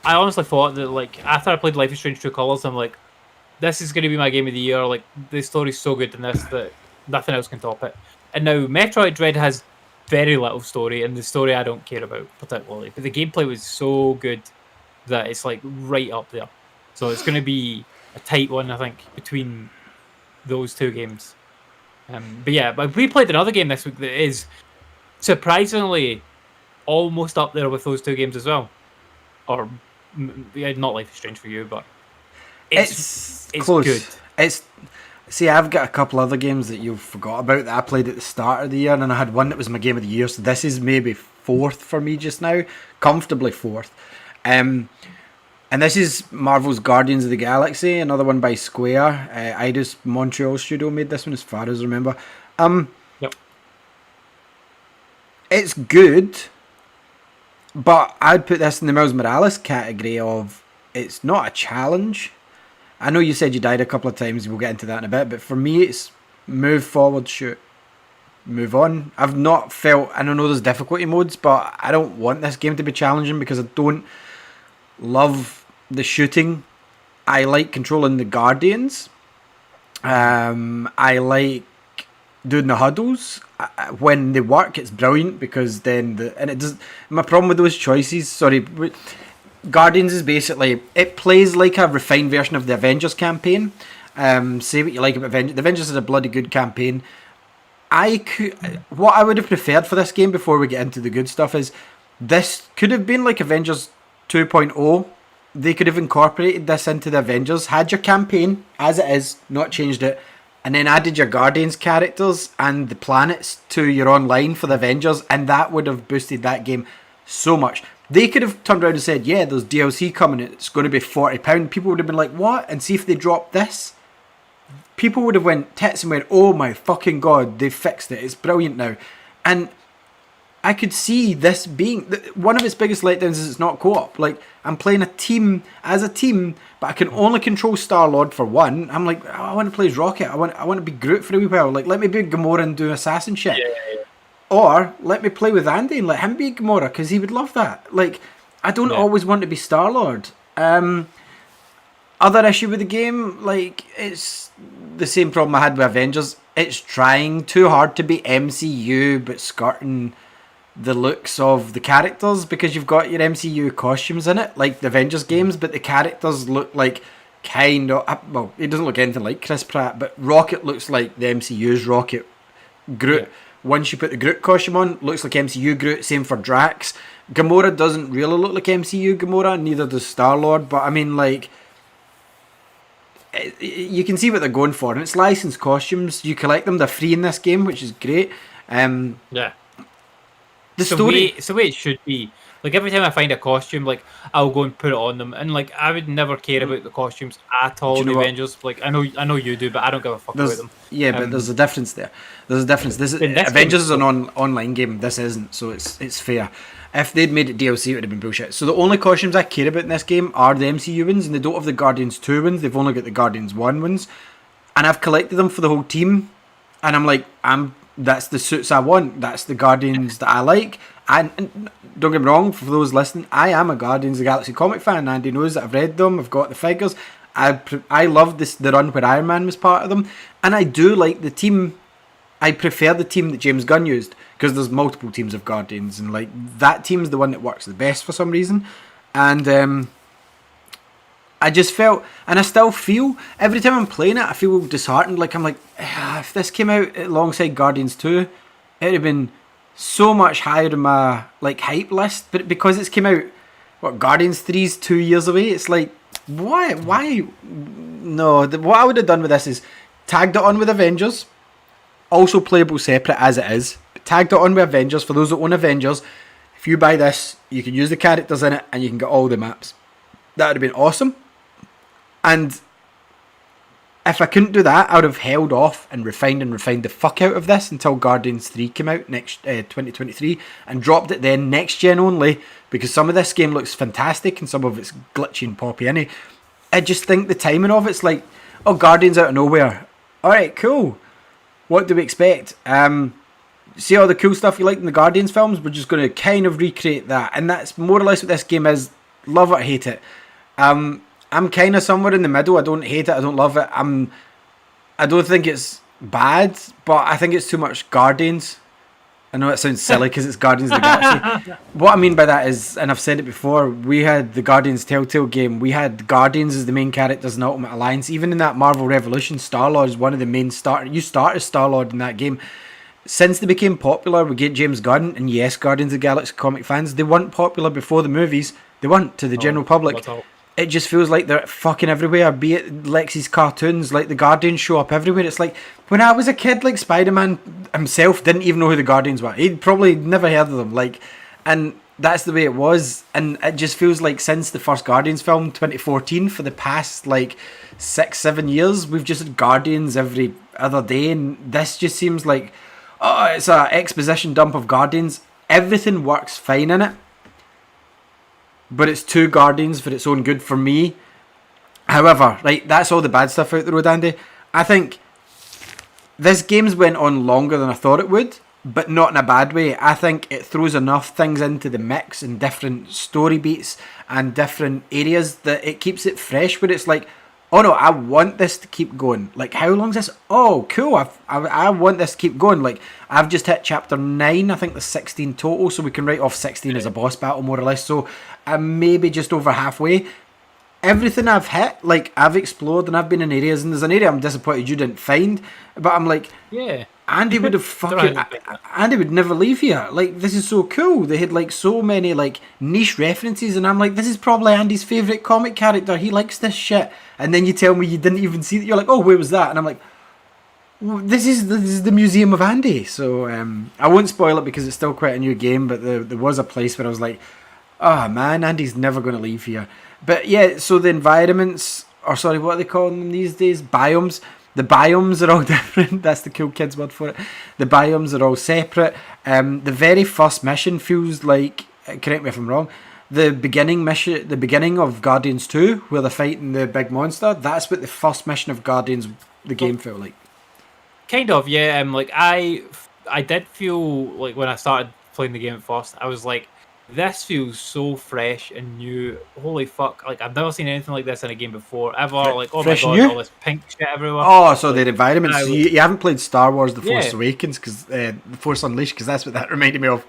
I honestly thought that like after I played Life is Strange True Colors, I'm like, this is going to be my Game of the Year. Like, the story's so good in this that nothing else can top it. And now Metroid Dread has very little story, and the story I don't care about particularly, but the gameplay was so good that it's like right up there. So it's going to be a tight one, I think, between those two games. But yeah, but we played another game this week that is surprisingly almost up there with those two games as well. Or yeah, not Life is Strange for you, but It's it's close. good. It's see, I've got a couple other games that you forgot about that I played at the start of the year, and I had one that was my game of the year. So this is maybe fourth for me just now, comfortably fourth. And this is Marvel's Guardians of the Galaxy, another one by Square. Eidos Montreal Studio made this one, as far as I remember. Yep. It's good, but I'd put this in the Miles Morales category of it's not a challenge. I know you said you died a couple of times, we'll get into that in a bit, but for me it's move forward, shoot, move on. I've not felt, I don't know there's difficulty modes, but I don't want this game to be challenging because I don't love the shooting. I like controlling the Guardians. I like doing the huddles. When they work, it's brilliant because then and it does. My problem with those choices, sorry, Guardians is basically it plays like a refined version of the Avengers campaign. Say what you like about Avengers. The Avengers is a bloody good campaign. What I would have preferred for this game before we get into the good stuff is this could have been like Avengers 2.0. They could have incorporated this into the Avengers, had your campaign as it is, not changed it, and then added your Guardians characters and the planets to your online for the Avengers, and that would have boosted that game so much. They could have turned around and said, yeah, there's DLC coming, it's going to be £40. People would have been like, what? And see if they dropped this. People would have went tits and went, oh my fucking god, they fixed it, it's brilliant now. And I could see this being one of its biggest letdowns is it's not co-op. Like, I'm playing as a team, but I can only control Star-Lord for one. I'm like, oh, I want to play as Rocket. I want to be Groot for a wee while. Like, let me be Gamora and do assassin shit. Yeah. Or let me play with Andy and let him be Gamora, because he would love that. Like, I don't always want to be Star-Lord. Other issue with the game, like, it's the same problem I had with Avengers. It's trying too hard to be MCU, but skirting the looks of the characters, because you've got your MCU costumes in it, like the Avengers games, but the characters look like kind of, well, it doesn't look anything like Chris Pratt, but Rocket looks like the MCU's Rocket. Groot, once you put the Groot costume on, looks like MCU Groot, same for Drax. Gamora doesn't really look like MCU Gamora, neither does Star-Lord, but I mean, like, you can see what they're going for, and it's licensed costumes. You collect them, they're free in this game, which is great. The story, it's the way it should be. Like, every time I find a costume, like, I'll go and put it on them, and like, I would never care about the costumes at all. The Avengers, like, I know you do, but I don't give a fuck about them. Yeah, but there's a difference there. There's a difference. This Avengers is an online game. This isn't, so it's fair. If they'd made it DLC, it would have been bullshit. So the only costumes I care about in this game are the MCU ones, and they don't have the Guardians 2 ones. They've only got the Guardians 1 ones, and I've collected them for the whole team. And I'm like, that's the suits I want. That's the Guardians that I like. And don't get me wrong, for those listening, I am a Guardians of the Galaxy comic fan. Andy knows that I've read them. I've got the figures. I love the run where Iron Man was part of them. And I do like the team. I prefer the team that James Gunn used, because there's multiple teams of Guardians. And like, that team's the one that works the best for some reason. And I just felt, and I still feel, every time I'm playing it, I feel disheartened. Like, I'm like, if this came out alongside Guardians 2, it would have been so much higher in my, like, hype list. But because it's came out, Guardians 3's 2 years away, it's like, why? No, what I would have done with this is tagged it on with Avengers, also playable separate as it is, but tagged it on with Avengers. For those that own Avengers, if you buy this, you can use the characters in it, and you can get all the maps. That would have been awesome. And if I couldn't do that, I would have held off and refined the fuck out of this until Guardians 3 came out next 2023, and dropped it then next gen only, because some of this game looks fantastic and some of it's glitchy and poppy in it. I just think the timing of it's like, oh, Guardians out of nowhere. Alright, cool. What do we expect? See all the cool stuff you liked in the Guardians films? We're just going to kind of recreate that. And that's more or less what this game is. Love it or hate it. I'm kind of somewhere in the middle. I don't hate it. I don't love it. I don't think it's bad, but I think it's too much Guardians. I know it sounds silly because it's Guardians of the Galaxy. What I mean by that is, and I've said it before, we had the Guardians Telltale game. We had Guardians as the main characters in Ultimate Alliance. Even in that Marvel Revolution, Star-Lord is one of the main starters. You start as Star-Lord in that game. Since they became popular, we get James Gunn, and yes, Guardians of the Galaxy comic fans, they weren't popular before the movies. They weren't to the general public. It just feels like they're fucking everywhere, be it Lexi's cartoons, like the Guardians show up everywhere. It's like, when I was a kid, like, Spider-Man himself didn't even know who the Guardians were. He'd probably never heard of them. Like, and that's the way it was. And it just feels like since the first Guardians film, 2014, for the past, like, 6-7 years, we've just had Guardians every other day. And this just seems like, oh, it's a exposition dump of Guardians. Everything works fine in it, but it's two Guardians for its own good for me. However, right, that's all the bad stuff out the road, Andy. I think this game's went on longer than I thought it would, but not in a bad way. I think it throws enough things into the mix and different story beats and different areas that it keeps it fresh, where it's like, oh no, I want this to keep going. Like, how long's this? Oh, cool, I want this to keep going. Like, I've just hit chapter 9, I think there's 16 total, so we can write off 16 as a boss battle, more or less. So I'm maybe just over halfway. Everything I've hit, like, I've explored and I've been in areas, and there's an area I'm disappointed you didn't find, but I'm like, yeah, Andy would have fucking, Andy would never leave here. Like, this is so cool. They had, like, so many, like, niche references, and I'm like, this is probably Andy's favourite comic character. He likes this shit. And then you tell me you didn't even see that. You're like, oh, where was that? And I'm like, well, this is the Museum of Andy. So I won't spoil it because it's still quite a new game, but there was a place where I was like, Oh man, Andy's never going to leave here. But yeah, so the environments, or sorry, what are they calling them these days? Biomes. The biomes are all different. That's the cool kids word for it. The biomes are all separate. The very first mission feels like, correct me if I'm wrong, the beginning mission, the beginning of Guardians 2, where they're fighting the big monster. That's what the first mission of Guardians, the game, felt like. Kind of, yeah. Like I did feel like when I started playing the game at first, I was like, this feels so fresh and new. Holy fuck! Like I've never seen anything like this in a game before ever. Like oh my Fresh and god, new? all this pink shit everywhere. Oh, so Like, the environments. So I was, you haven't played Star Wars: The Force yeah. Awakens, because The Force Unleashed, because that's what that reminded me of.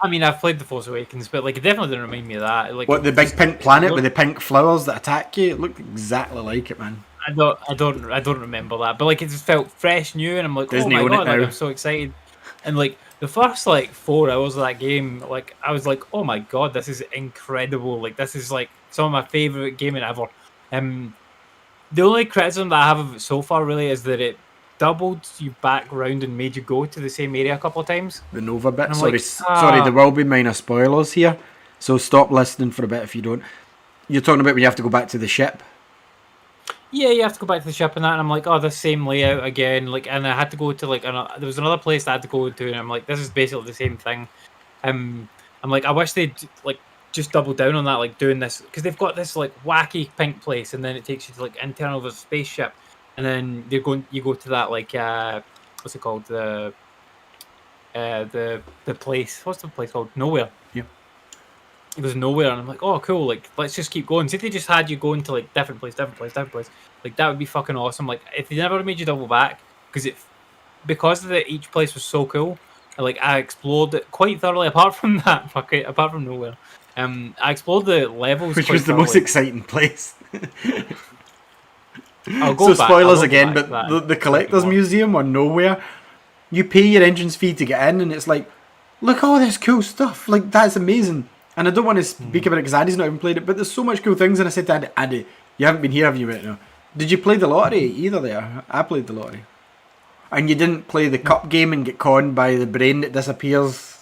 I mean, I've played The Force Awakens, but like it definitely didn't remind me of that. Like What, the it big just, pink planet with the pink flowers that attack you? It looked exactly like it, man. I don't remember that, but like it just felt fresh, new, and I'm like, Disney oh my own it god, like now. I'm so excited. And like the first like 4 hours of that game, like I was like, oh my god, this is incredible. Like this is like some of my favorite gaming ever. The only criticism that I have of it so far really is that it doubled you back round and made you go to the same area a couple of times. The Nova bit. And I'm Sorry, like, sorry, there will be minor spoilers here, so stop listening for a bit if you don't. You're talking about when you have to go back to the ship. yeah, you have to go back to the ship and that, and I'm like, oh, the same layout again. Like, and I had to go to like there was another place that I had to go to, and I'm like, this is basically the same thing. I'm like, I wish they'd like just double down on that, like doing this because they've got this like wacky pink place, and then it takes you to like internal of a spaceship, and then you go to that like what's it called the place. What's the place called? Nowhere. Yeah. It was nowhere, and I'm like, oh, cool. Like, let's just keep going. See if they just had you going to like different place, like that would be fucking awesome. Like, if they never made you double back, because each place was so cool. Like, I explored it quite thoroughly. Apart from that, apart from nowhere, I explored the levels, Which quite was the most thoroughly. exciting place. I'll go So back. spoilers I'll go again, back to but that the Collector's more. Museum or Nowhere, you pay your entrance fee to get in, and it's like, look at all this cool stuff. Like, that's amazing. And I don't want to speak about it because Andy's not even played it, but there's so much cool things. And I said to Andy, you haven't been here, have you, right now? Did you play the lottery either there? I played the lottery. And you didn't play the cup game and get conned by the brain that disappears?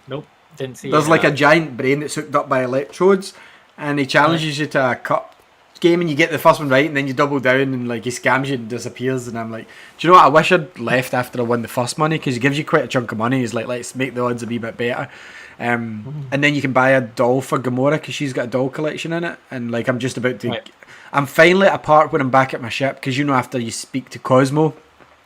Nope, didn't see. There's like a giant brain that's hooked up by electrodes, and he challenges you to a cup game, and you get the first one right, and then you double down, and like he scams you and disappears. And I'm like, do you know what? I wish I'd left after I won the first money, because he gives you quite a chunk of money. He's like, let's make the odds a wee bit better. And then you can buy a doll for Gamora because she's got a doll collection in it. And like, I'm just about to. Right. I'm finally at a part when I'm back at my ship, because you know, after you speak to Cosmo,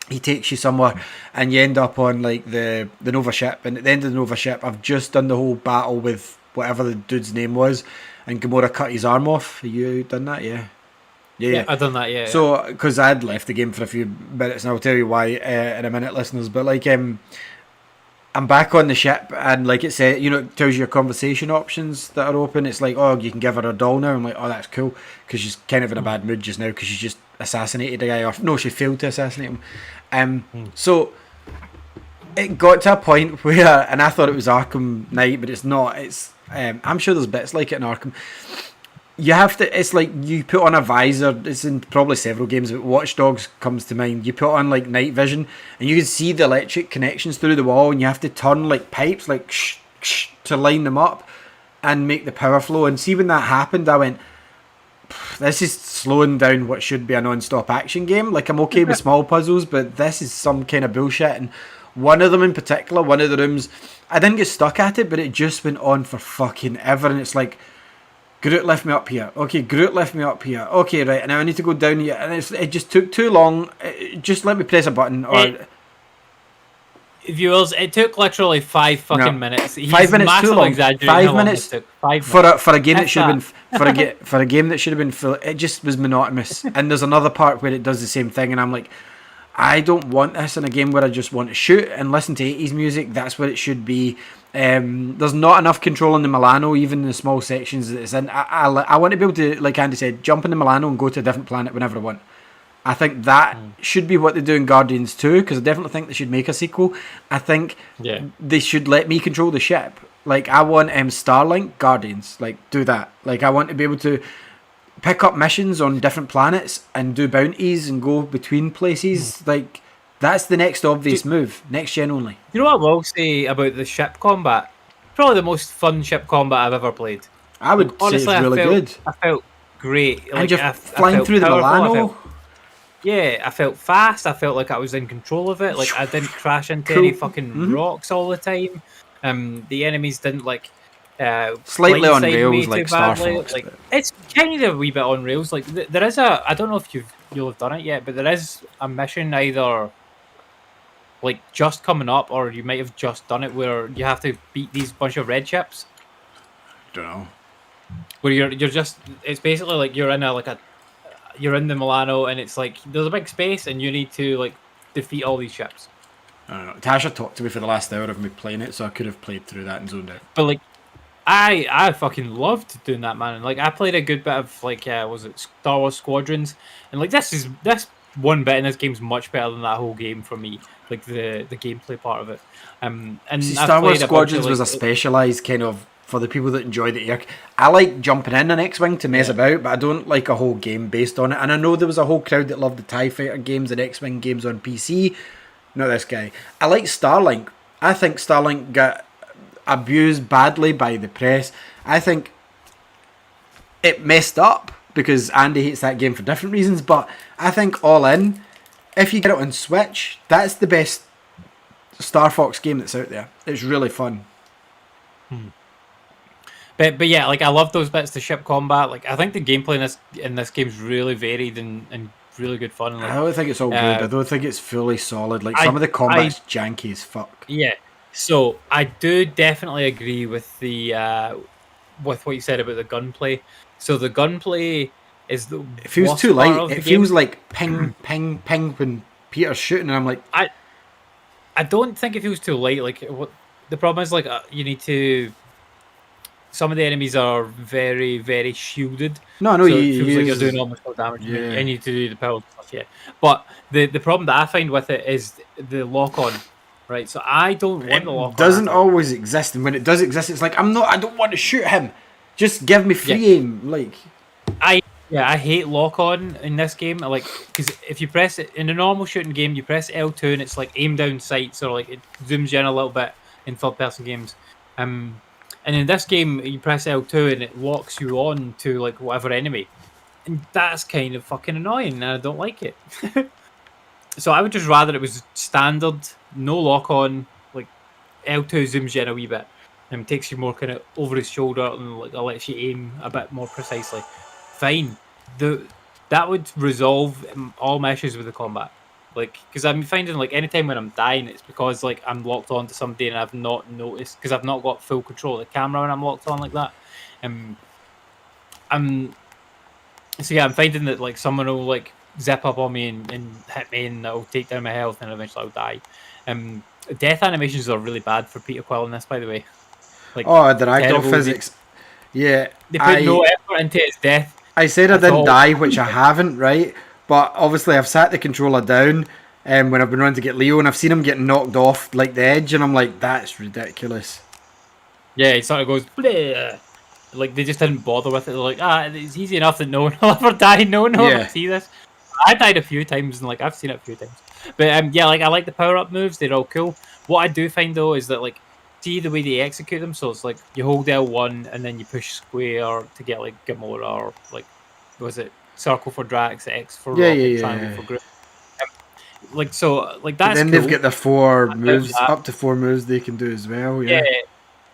he takes you somewhere and you end up on like the Nova ship, and at the end of the Nova ship I've just done the whole battle with whatever the dude's name was, and Gamora cut his arm off. Have you done that? Yeah, I've done that. Yeah. so because I'd left the game for a few minutes, and I'll tell you why in a minute, listeners, but like I'm back on the ship, and like it said, you know, it tells you your conversation options that are open. It's like, oh, you can give her a doll now. I'm like, oh, that's cool, because she's kind of in a bad mood just now because she's just assassinated a guy, or no, she failed to assassinate him. So it got to a point where, and I thought it was Arkham Knight, but it's not. It's I'm sure there's bits like it in Arkham. You have to. It's like you put on a visor. It's in probably several games, but Watch Dogs comes to mind. You put on like night vision, and you can see the electric connections through the wall, and you have to turn like pipes, like to line them up and make the power flow. And see, when that happened, I went, this is slowing down what should be a non-stop action game. Like, I'm okay with small puzzles, but this is some kind of bullshit. And one of them in particular, one of the rooms, I didn't get stuck at it, but it just went on for fucking ever. And it's like, Groot left me up here. Okay, Groot left me up here. Okay, right, and now I need to go down here. And it just took too long. Just let me press a button. Or Viewers, it took literally 5 fucking minutes. He's 5 minutes too long. 5 minutes took. 5 for a game that should have been for a game that should have been full. It just was monotonous. And there's another part where it does the same thing, and I'm like, I don't want this in a game where I just want to shoot and listen to 80s music. That's what it should be. There's not enough control in the Milano, even in the small sections that it's in. I want to be able to, like Andy said, jump in the Milano and go to a different planet whenever I want. I think that should be what they do in Guardians 2, because I definitely think they should make a sequel. I think they should let me control the ship. Like, I want Starlink Guardians. Like, do that. Like, I want to be able to pick up missions on different planets and do bounties and go between places. Like, that's the next obvious move. Next gen only. You know what I will say about the ship combat? probably the most fun ship combat I've ever played. I Like, would say honestly, it's really good. I felt great. And Like you're I flying felt through the powerful. Milano. Yeah, I felt fast. I felt like I was in control of it. Like I didn't crash into any Cool. fucking rocks all the time. The enemies didn't like Slightly on blindside rails me too like Star badly. Fox, Like but it's kind of a wee bit on rails. Like there is a I don't know if you'll have done it yet, but there is a mission either like just coming up or you might have just done it where you have to beat these bunch of red ships. don't know. Where you're just it's basically like you're in you're in the Milano and it's like there's a big space and you need to like defeat all these ships. I don't know. Tasha talked to me for the last hour of me playing it, so I could have played through that and zoned out. But like I fucking loved doing that, man. Like I played a good bit of like was it Star Wars Squadrons, and like this one bit in this game's much better than that whole game for me. Like the gameplay part of it. And See, I've Star Wars played a bunch of, Squadrons was a like, specialised kind of for the people that enjoy the air. I like jumping in an X-wing to mess about, but I don't like a whole game based on it. And I know there was a whole crowd that loved the TIE Fighter games and X-wing games on PC. Not this guy. I like Starlink. I think Starlink got abused badly by the press. I think it messed up because Andy hates that game for different reasons, but I think all in, if you get it on Switch, that's the best Star Fox game that's out there. It's really fun. But yeah, like I love those bits, the ship combat. Like I think the gameplay in this game's really varied and really good fun. Like, I don't think it's all good. I don't think it's fully solid. Like some of the combat's janky as fuck. Yeah. So I do definitely agree with the with what you said about the gunplay. So the gunplay is the it feels too light. It feels like ping, ping, ping when Peter's shooting, and I'm like, I don't think it feels too light. Like what the problem is, like you need to. Some of the enemies are very, very shielded. No, so it feels like you're doing almost no damage. Yeah. And you need to do the power stuff. Yeah, but the problem that I find with it is the lock on. Right, so I don't want the lock on. It doesn't always exist, and when it does exist, it's like I don't want to shoot him. Just give me free aim. Like I hate lock on in this game. Like because if you press it in a normal shooting game, you press L2 and it's like aim down sights or like it zooms in a little bit in third person games. And in this game, you press L2 and it locks you on to like whatever enemy, and that's kind of fucking annoying. And I don't like it. So I would just rather it was standard, no lock on, like L2 zooms you in a wee bit and takes you more kind of over his shoulder and like lets you aim a bit more precisely. Fine, that would resolve all my issues with the combat. Like, because I'm finding like anytime when I'm dying, it's because like I'm locked on to somebody and I've not noticed because I've not got full control of the camera when I'm locked on like that. I'm finding that like someone will like zip up on me and hit me and that'll take down my health and eventually I'll die. Death animations are really bad for Peter Quill in this, by the way. Like, the ragdoll physics. Yeah, they put no effort into his death. I said I didn't die, which I haven't, right? But obviously I've sat the controller down when I've been running to get Leo and I've seen him getting knocked off like the edge and I'm like, that's ridiculous. Yeah, he sort of goes, bleh. Like they just didn't bother with it. They're like, it's easy enough that no one will ever die, no one will ever see this. I died a few times and like I've seen it a few times. But yeah, like I like the power up moves, they're all cool. What I do find though is that like see the way they execute them, so it's like you hold L1 and then you push square to get like Gamora or like was it circle for Drax, X for Rocket, triangle for Groot. Like so like that's but then cool. they've got the 4 moves up to 4 moves they can do as well, yeah.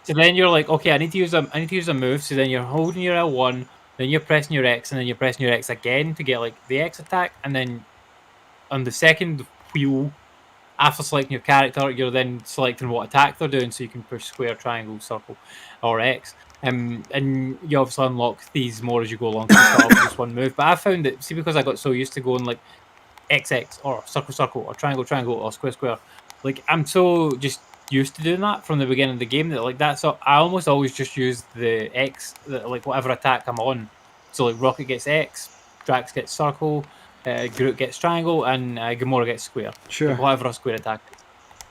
So then you're like, okay, I need to use a move, so then you're holding your L1, then you're pressing your X, and then you're pressing your X again to get like the X attack, and then on the second wheel, after selecting your character, you're then selecting what attack they're doing, so you can push square, triangle, circle, or X. And you obviously unlock these more as you go along to start with just one move. But I found that, see, because I got so used to going like XX, or circle, circle, or triangle, triangle, or square, square, like I'm so just used to doing that from the beginning of the game that like that's so I almost always just use the X, like whatever attack I'm on. So like Rocket gets X, Drax gets circle, Groot gets triangle, and Gamora gets square. Sure. Like, whatever a square attack is.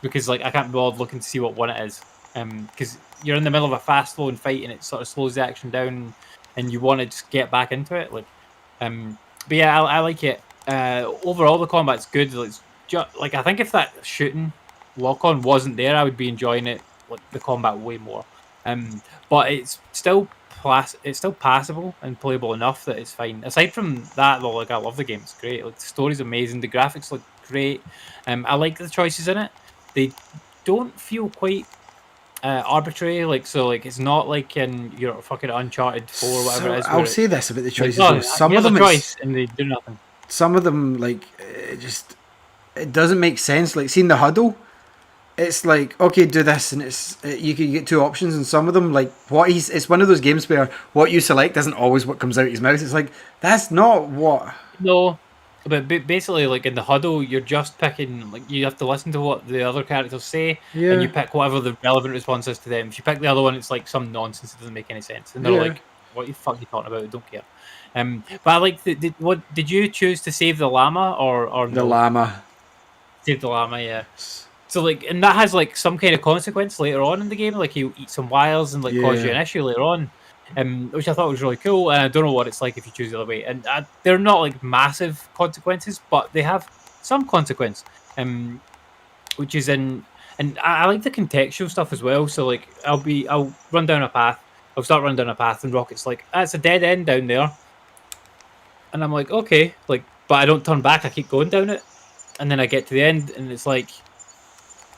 Because like I can't be bothered looking to see what one it is. Because you're in the middle of a fast flowing fight and it sort of slows the action down, and you want to just get back into it. Like, but yeah, I like it. Overall, the combat's good. Like I think if that shooting lock on wasn't there, I would be enjoying it, like the combat way more. But it's still passable and playable enough that it's fine. Aside from that, though, like I love the game. It's great. Like the story's amazing. The graphics look great. I like the choices in it. They don't feel quite arbitrary. Like so, like it's not like in your fucking Uncharted 4 or whatever So it is, I'll where say it's this about the like, choices though. oh, Some of here's a them, choice, and they do nothing. some of them, like it doesn't make sense. Like seeing the huddle, it's like okay, do this, and you can get two options, and some of them, like it's one of those games where what you select isn't always what comes out of his mouth. It's like that's not what. No, but basically, like in the huddle, you're just picking. Like you have to listen to what the other characters say, and you Yeah, pick whatever the relevant response is to them. If you pick the other one, it's like some nonsense. It doesn't make any sense, and they're yeah. like, "What the fuck are you talking about? I don't care." But I like what did you choose to save the llama or The no? llama. Save the llama, yeah. So like, and that has like some kind of consequence later on in the game. Like he'll eat some wires and like cause you Yeah. an issue later on, which I thought was really cool. And I don't know what it's like if you choose the other way. And they're not like massive consequences, but they have some consequence. Which is in, and I like the contextual stuff as well. So like, I'll run down a path. I'll start running down a path, and Rocket's like, "That's a dead end down there," and I'm like, "Okay," like, but I don't turn back. I keep going down it, and then I get to the end, and it's like,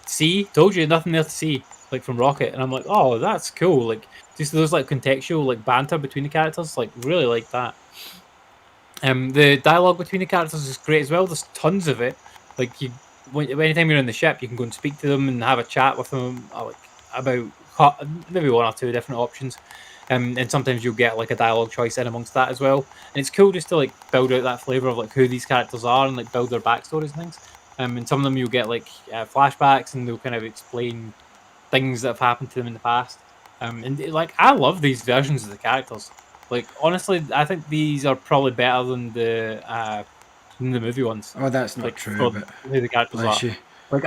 see, told you nothing there to see, like from Rocket, and I'm like, oh, that's cool. Like just those like contextual like banter between the characters, like really like that. The dialogue between the characters is great as well. There's tons of it. Like anytime you're in the ship, you can go and speak to them and have a chat with them, like about maybe one or two different options. And sometimes you'll get like a dialogue choice in amongst that as well. And it's cool just to like build out that flavor of like who these characters are and like build their backstories and things. And some of them you'll get like flashbacks and they'll kind of explain things that have happened to them in the past. And like I love these versions of the characters. Like honestly, I think these are probably better than the movie ones. Oh, that's not Like true, for but who the characters bless are. you. Like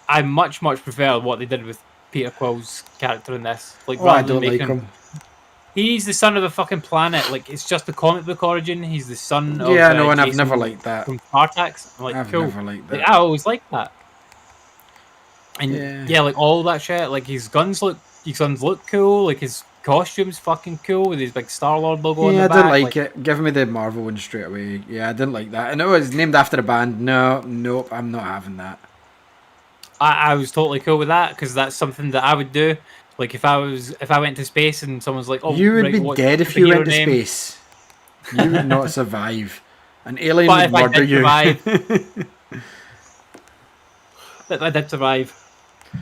I much prefer what they did with Peter Quill's character in this. Like Oh, I rather than don't making like him, him. he's the son of a fucking planet. Like it's just the comic book origin. He's the son of Yeah, no, and I've never Jason liked that. from Spartax. I'm like I've cool. never liked Like that. I always like that. And Yeah. yeah, like all that shit. Like his guns look cool. Like his costume's fucking cool with his big Star-Lord logo on Yeah, the I didn't back. like Like it. Give me the Marvel one straight away. Yeah, I didn't like that. And it was named after a band. No, nope, I'm not having that. I was totally cool with that because that's something that I would do. Like if I went to space and someone's like, "Oh, You would right, be what's dead your if you superhero went to name?" space. You would not survive. An alien But would if I murder did you. survive, if I did survive,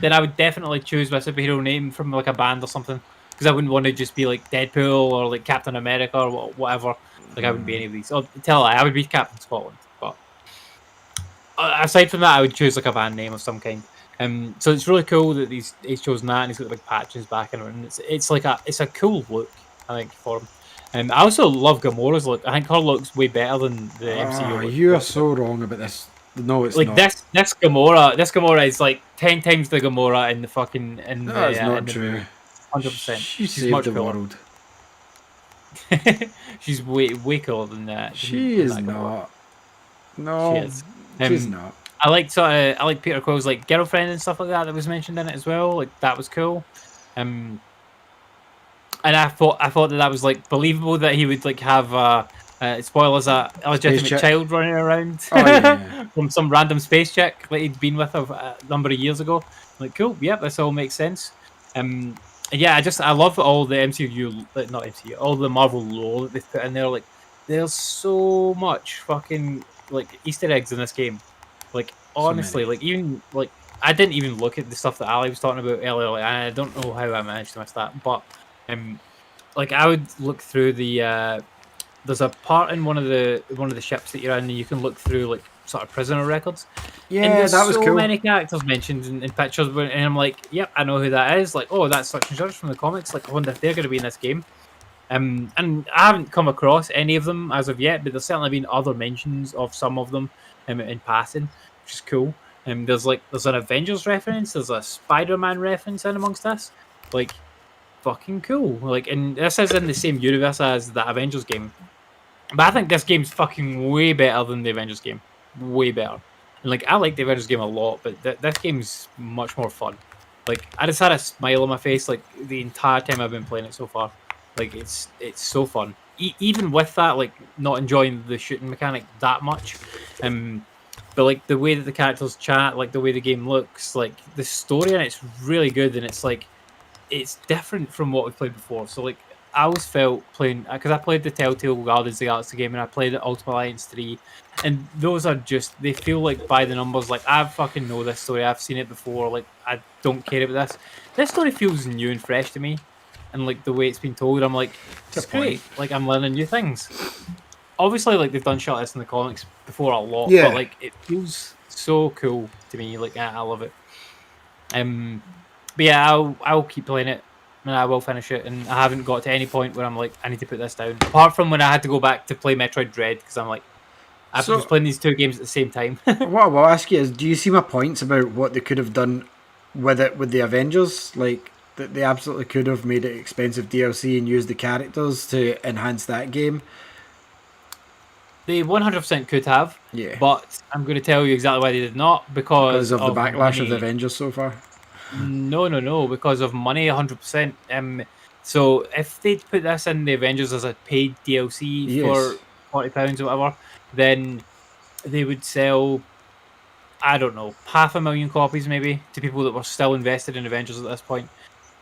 then I would definitely choose my superhero name from like a band or something because I wouldn't want to just be like Deadpool or like Captain America or whatever. Like I wouldn't be any of these. Oh, tell I would be Captain Scotland. But aside from that, I would choose like a band name of some kind. So it's really cool that he's chosen that, and he's got the big patches back in it, and it's like it's a cool look, I think, for him. I also love Gamora's look. I think her looks way better than the MCU Oh, look. you are so wrong about this. No, it's Like not. this Gamora is like 10 times the Gamora in the fucking No, it's in not the true. movie. 100%. She She's saved much the cooler. world. She's way cooler than that. She Than is that Gamora. not. She No, is. she's Um, not. I like Peter Quill's like girlfriend and stuff like that was mentioned in it as well. Like that was cool. And I thought that was like believable that he would like have spoilers a Space illegitimate chick. child running around Oh, yeah. from some random space chick that he'd been with a number of years ago. Like cool, yep, this all makes sense. Yeah, I love all the MCU, not MCU, all the Marvel lore that they've put in there. Like there's so much fucking like Easter eggs in this game. Like So honestly, many. like even like I didn't even look at the stuff that Ali was talking about earlier. Like, I don't know how I managed to miss that, but um, like I would look through the. There's a part in one of the ships that you're in, and you can look through like sort of prisoner records, and Yeah, there's that was so cool. many characters mentioned in pictures, and I'm like, yep, I know who that is. Like, oh, that's such and such from the comics. Like, I wonder if they're going to be in this game. And I haven't come across any of them as of yet, but there's certainly been other mentions of some of them in passing, which is cool. There's an Avengers reference, there's a Spider-Man reference in amongst this, like fucking cool. Like, and this is in the same universe as the Avengers game, but I think this game's fucking way better than the Avengers game, way better. And like, I like the Avengers game a lot, but this game's much more fun. Like I just had a smile on my face like the entire time I've been playing it so far. Like it's so fun. Even with that, like not enjoying the shooting mechanic that much, but like the way that the characters chat, like the way the game looks, like the story and it's really good, and it's like it's different from what we've played before. So like I always felt playing because I played the Telltale Guardians of the Galaxy game and I played the Ultimate Alliance 3, and those are just they feel like by the numbers. Like I fucking know this story, I've seen it before. Like I don't care about this. This story feels new and fresh to me, and like the way it's been told, I'm like To this a is point. great. Like I'm learning new things. Obviously, like they've done shit like this in the comics before a lot, but Yeah. like it feels so cool to me. Like I love it. Um, but yeah, I'll keep playing it and I will finish it. And I haven't got to any point where I'm like, I need to put this down. Apart from when I had to go back to play Metroid Dread because I'm like, I was So playing these two games at the same time. what I will ask you is, do you see my points about what they could have done with it with the Avengers? Like that they absolutely could have made it expensive DLC and used the characters to enhance that game. They 100% could have, Yeah, but I'm going to tell you exactly why they did not because because of the of backlash of the money. Avengers so far. No, no, no, because of money, 100%. So if they'd put this in the Avengers as a paid DLC Yes. for £40 or whatever, then they would sell I don't know, 500,000 copies maybe to people that were still invested in Avengers at this point.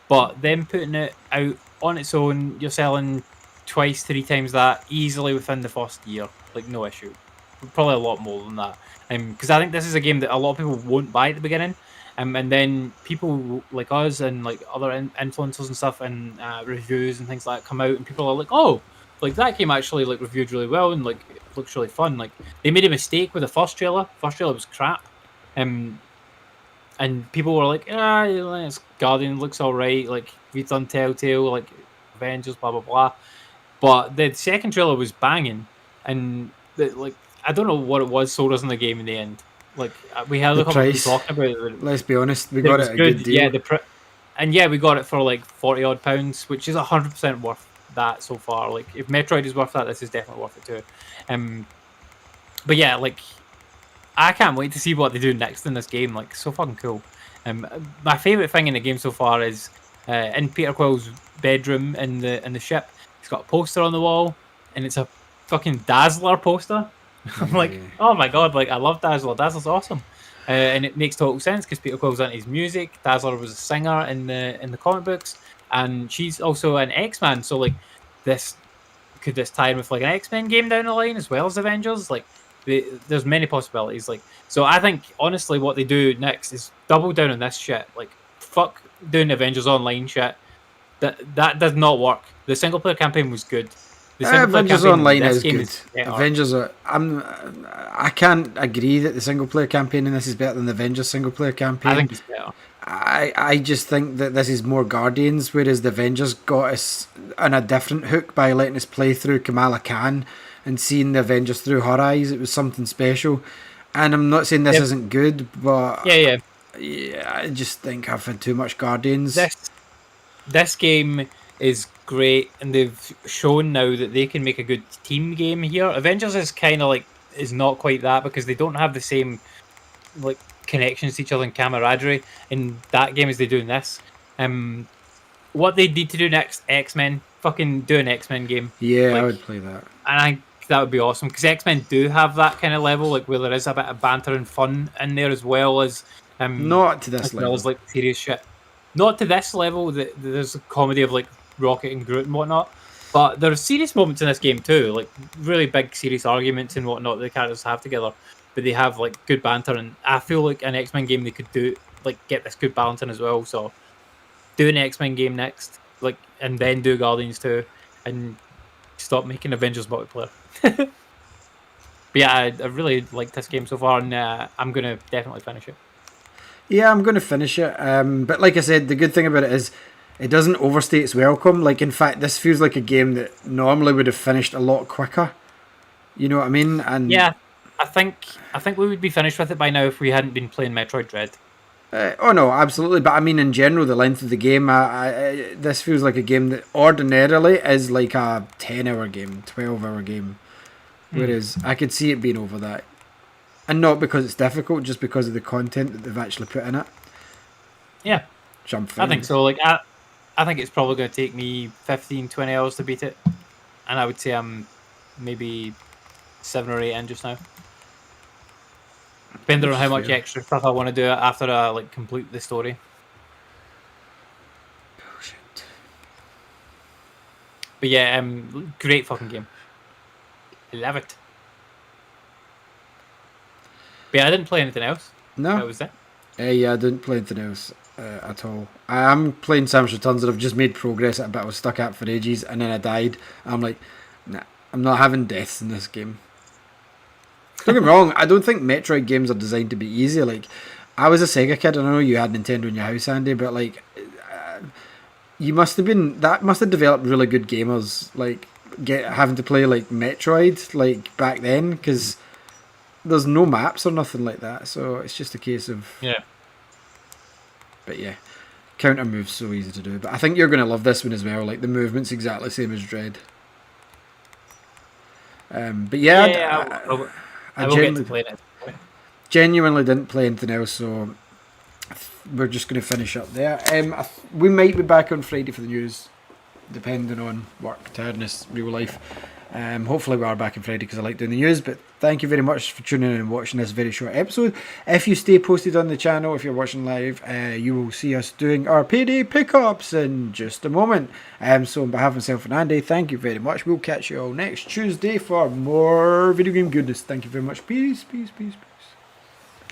But them putting it out on its own, you're selling twice, three times that easily within the first year. Like no issue. Probably a lot more than that. Because I think this is a game that a lot of people won't buy at the beginning. And then people like us and like other influencers and stuff and reviews and things like that come out and people are like, oh, like that game actually like reviewed really well and like it looks really fun. Like they made a mistake with the first trailer. First trailer was crap. Um, and people were like, "Ah, it's Guardian looks all right. Like we've done Telltale, like Avengers, blah blah blah." But the second trailer was banging, and like I don't know what it was sold us in the game in the end. Like we had The a couple of people price. talking about it. Let's be honest, we That it got was it a good good, yeah. deal. And yeah, we got it for like 40 odd pounds, which is 100% worth that so far. Like if Metroid is worth that, this is definitely worth it too. Um, but yeah, like I can't wait to see what they do next in this game. Like, so fucking cool. My favorite thing in the game so far is in Peter Quill's bedroom in the ship. He's got a poster on the wall, and it's a fucking Dazzler poster. I'm like, Yeah. oh my god! Like, I love Dazzler. Dazzler's awesome, and it makes total sense because Peter Quill's into his music. Dazzler was a singer in the comic books, and she's also an X-Man. So like, this could this tie in with like an X-Men game down the line as well as Avengers? Like there's many possibilities. Like so I think honestly what they do next is double down on this shit. Like fuck doing Avengers Online shit. That does not work. The single player campaign was good. The single player Avengers campaign in Online this is game good. is better. Avengers are. I can't agree that the single player campaign in this is better than the Avengers single player I campaign. think it's better. I just think that this is more Guardians, whereas the Avengers got us on a different hook by letting us play through Kamala Khan and seeing the Avengers through her eyes. It was something special. And I'm not saying this Yep. isn't good, but Yeah. yeah, I just think I've had too much Guardians. This this game is great, and they've shown now that they can make a good team game here. Avengers is kind of like is not quite that because they don't have the same like connections to each other and camaraderie in that game as they do in this. Um, what they need to do next, X Men, fucking do an X Men game, Yeah, I like, would play that. and I think that would be awesome because X Men do have that kind of level, like where there is a bit of banter and fun in there Not to as this well level. as like serious shit. Not to this level. That there's a comedy of like Rocket and Groot and whatnot. But there's serious moments in this game too, like really big serious arguments and whatnot the characters have together. But they have like good banter, and I feel like an X Men game they could do like get this good balance in as well. So do an X Men game next, like, and then do Guardians 2, and stop making Avengers multiplayer. But yeah, I really like this game so far, and I'm gonna definitely finish it. Yeah, I'm going to finish it. But like I said, the good thing about it is it doesn't overstay its welcome. Like, in fact, this feels like a game that normally would have finished a lot quicker. You know what I mean? And Yeah, I think we would be finished with it by now if we hadn't been playing Metroid Dread. oh no, absolutely. But I mean, in general, the length of the game, this feels like a game that ordinarily is like a 10-hour game, 12-hour game. Whereas I could see it being over that. And not because it's difficult, just because of the content that they've actually put in it. Yeah, jump I think through. so. Like I think it's probably going to take me 15, 20 hours to beat it, and I would say I'm maybe 7 or 8 in just now, depending Which on is how much fair. extra stuff I want to do after I like complete the story. Oh, shit. But yeah, great fucking game. I love it. But yeah, I didn't play anything else. No. That was it. Yeah, I didn't play anything else at all. I am playing Samus Returns and I've just made progress at a bit I was stuck at for ages and then I died. I'm like, nah, I'm not having deaths in this game. Don't get me wrong, I don't think Metroid games are designed to be easy. Like, I was a Sega kid, and I know you had Nintendo in your house, Andy, but like, you must have been, that must have developed really good gamers, like, having to play like Metroid, like, back then, because there's no maps or nothing like that, so it's just a case of, Yeah. but yeah. Counter moves so easy to do, but I think you're going to love this one as well. Like the movement's exactly the same as Dread. But yeah, Yeah, I I will get to play it. genuinely didn't play anything else, so we're just going to finish up there. We might be back on Friday for the news, depending on work, tiredness, real life. Hopefully we are back on Friday because I like doing the news, but thank you very much for tuning in and watching this very short episode. If you stay posted on the channel, if you're watching live, you will see us doing our payday pickups in just a moment. So on behalf of myself and Andy, thank you very much. We'll catch you all next Tuesday for more video game goodness. Thank you very much. Peace, peace, peace, peace.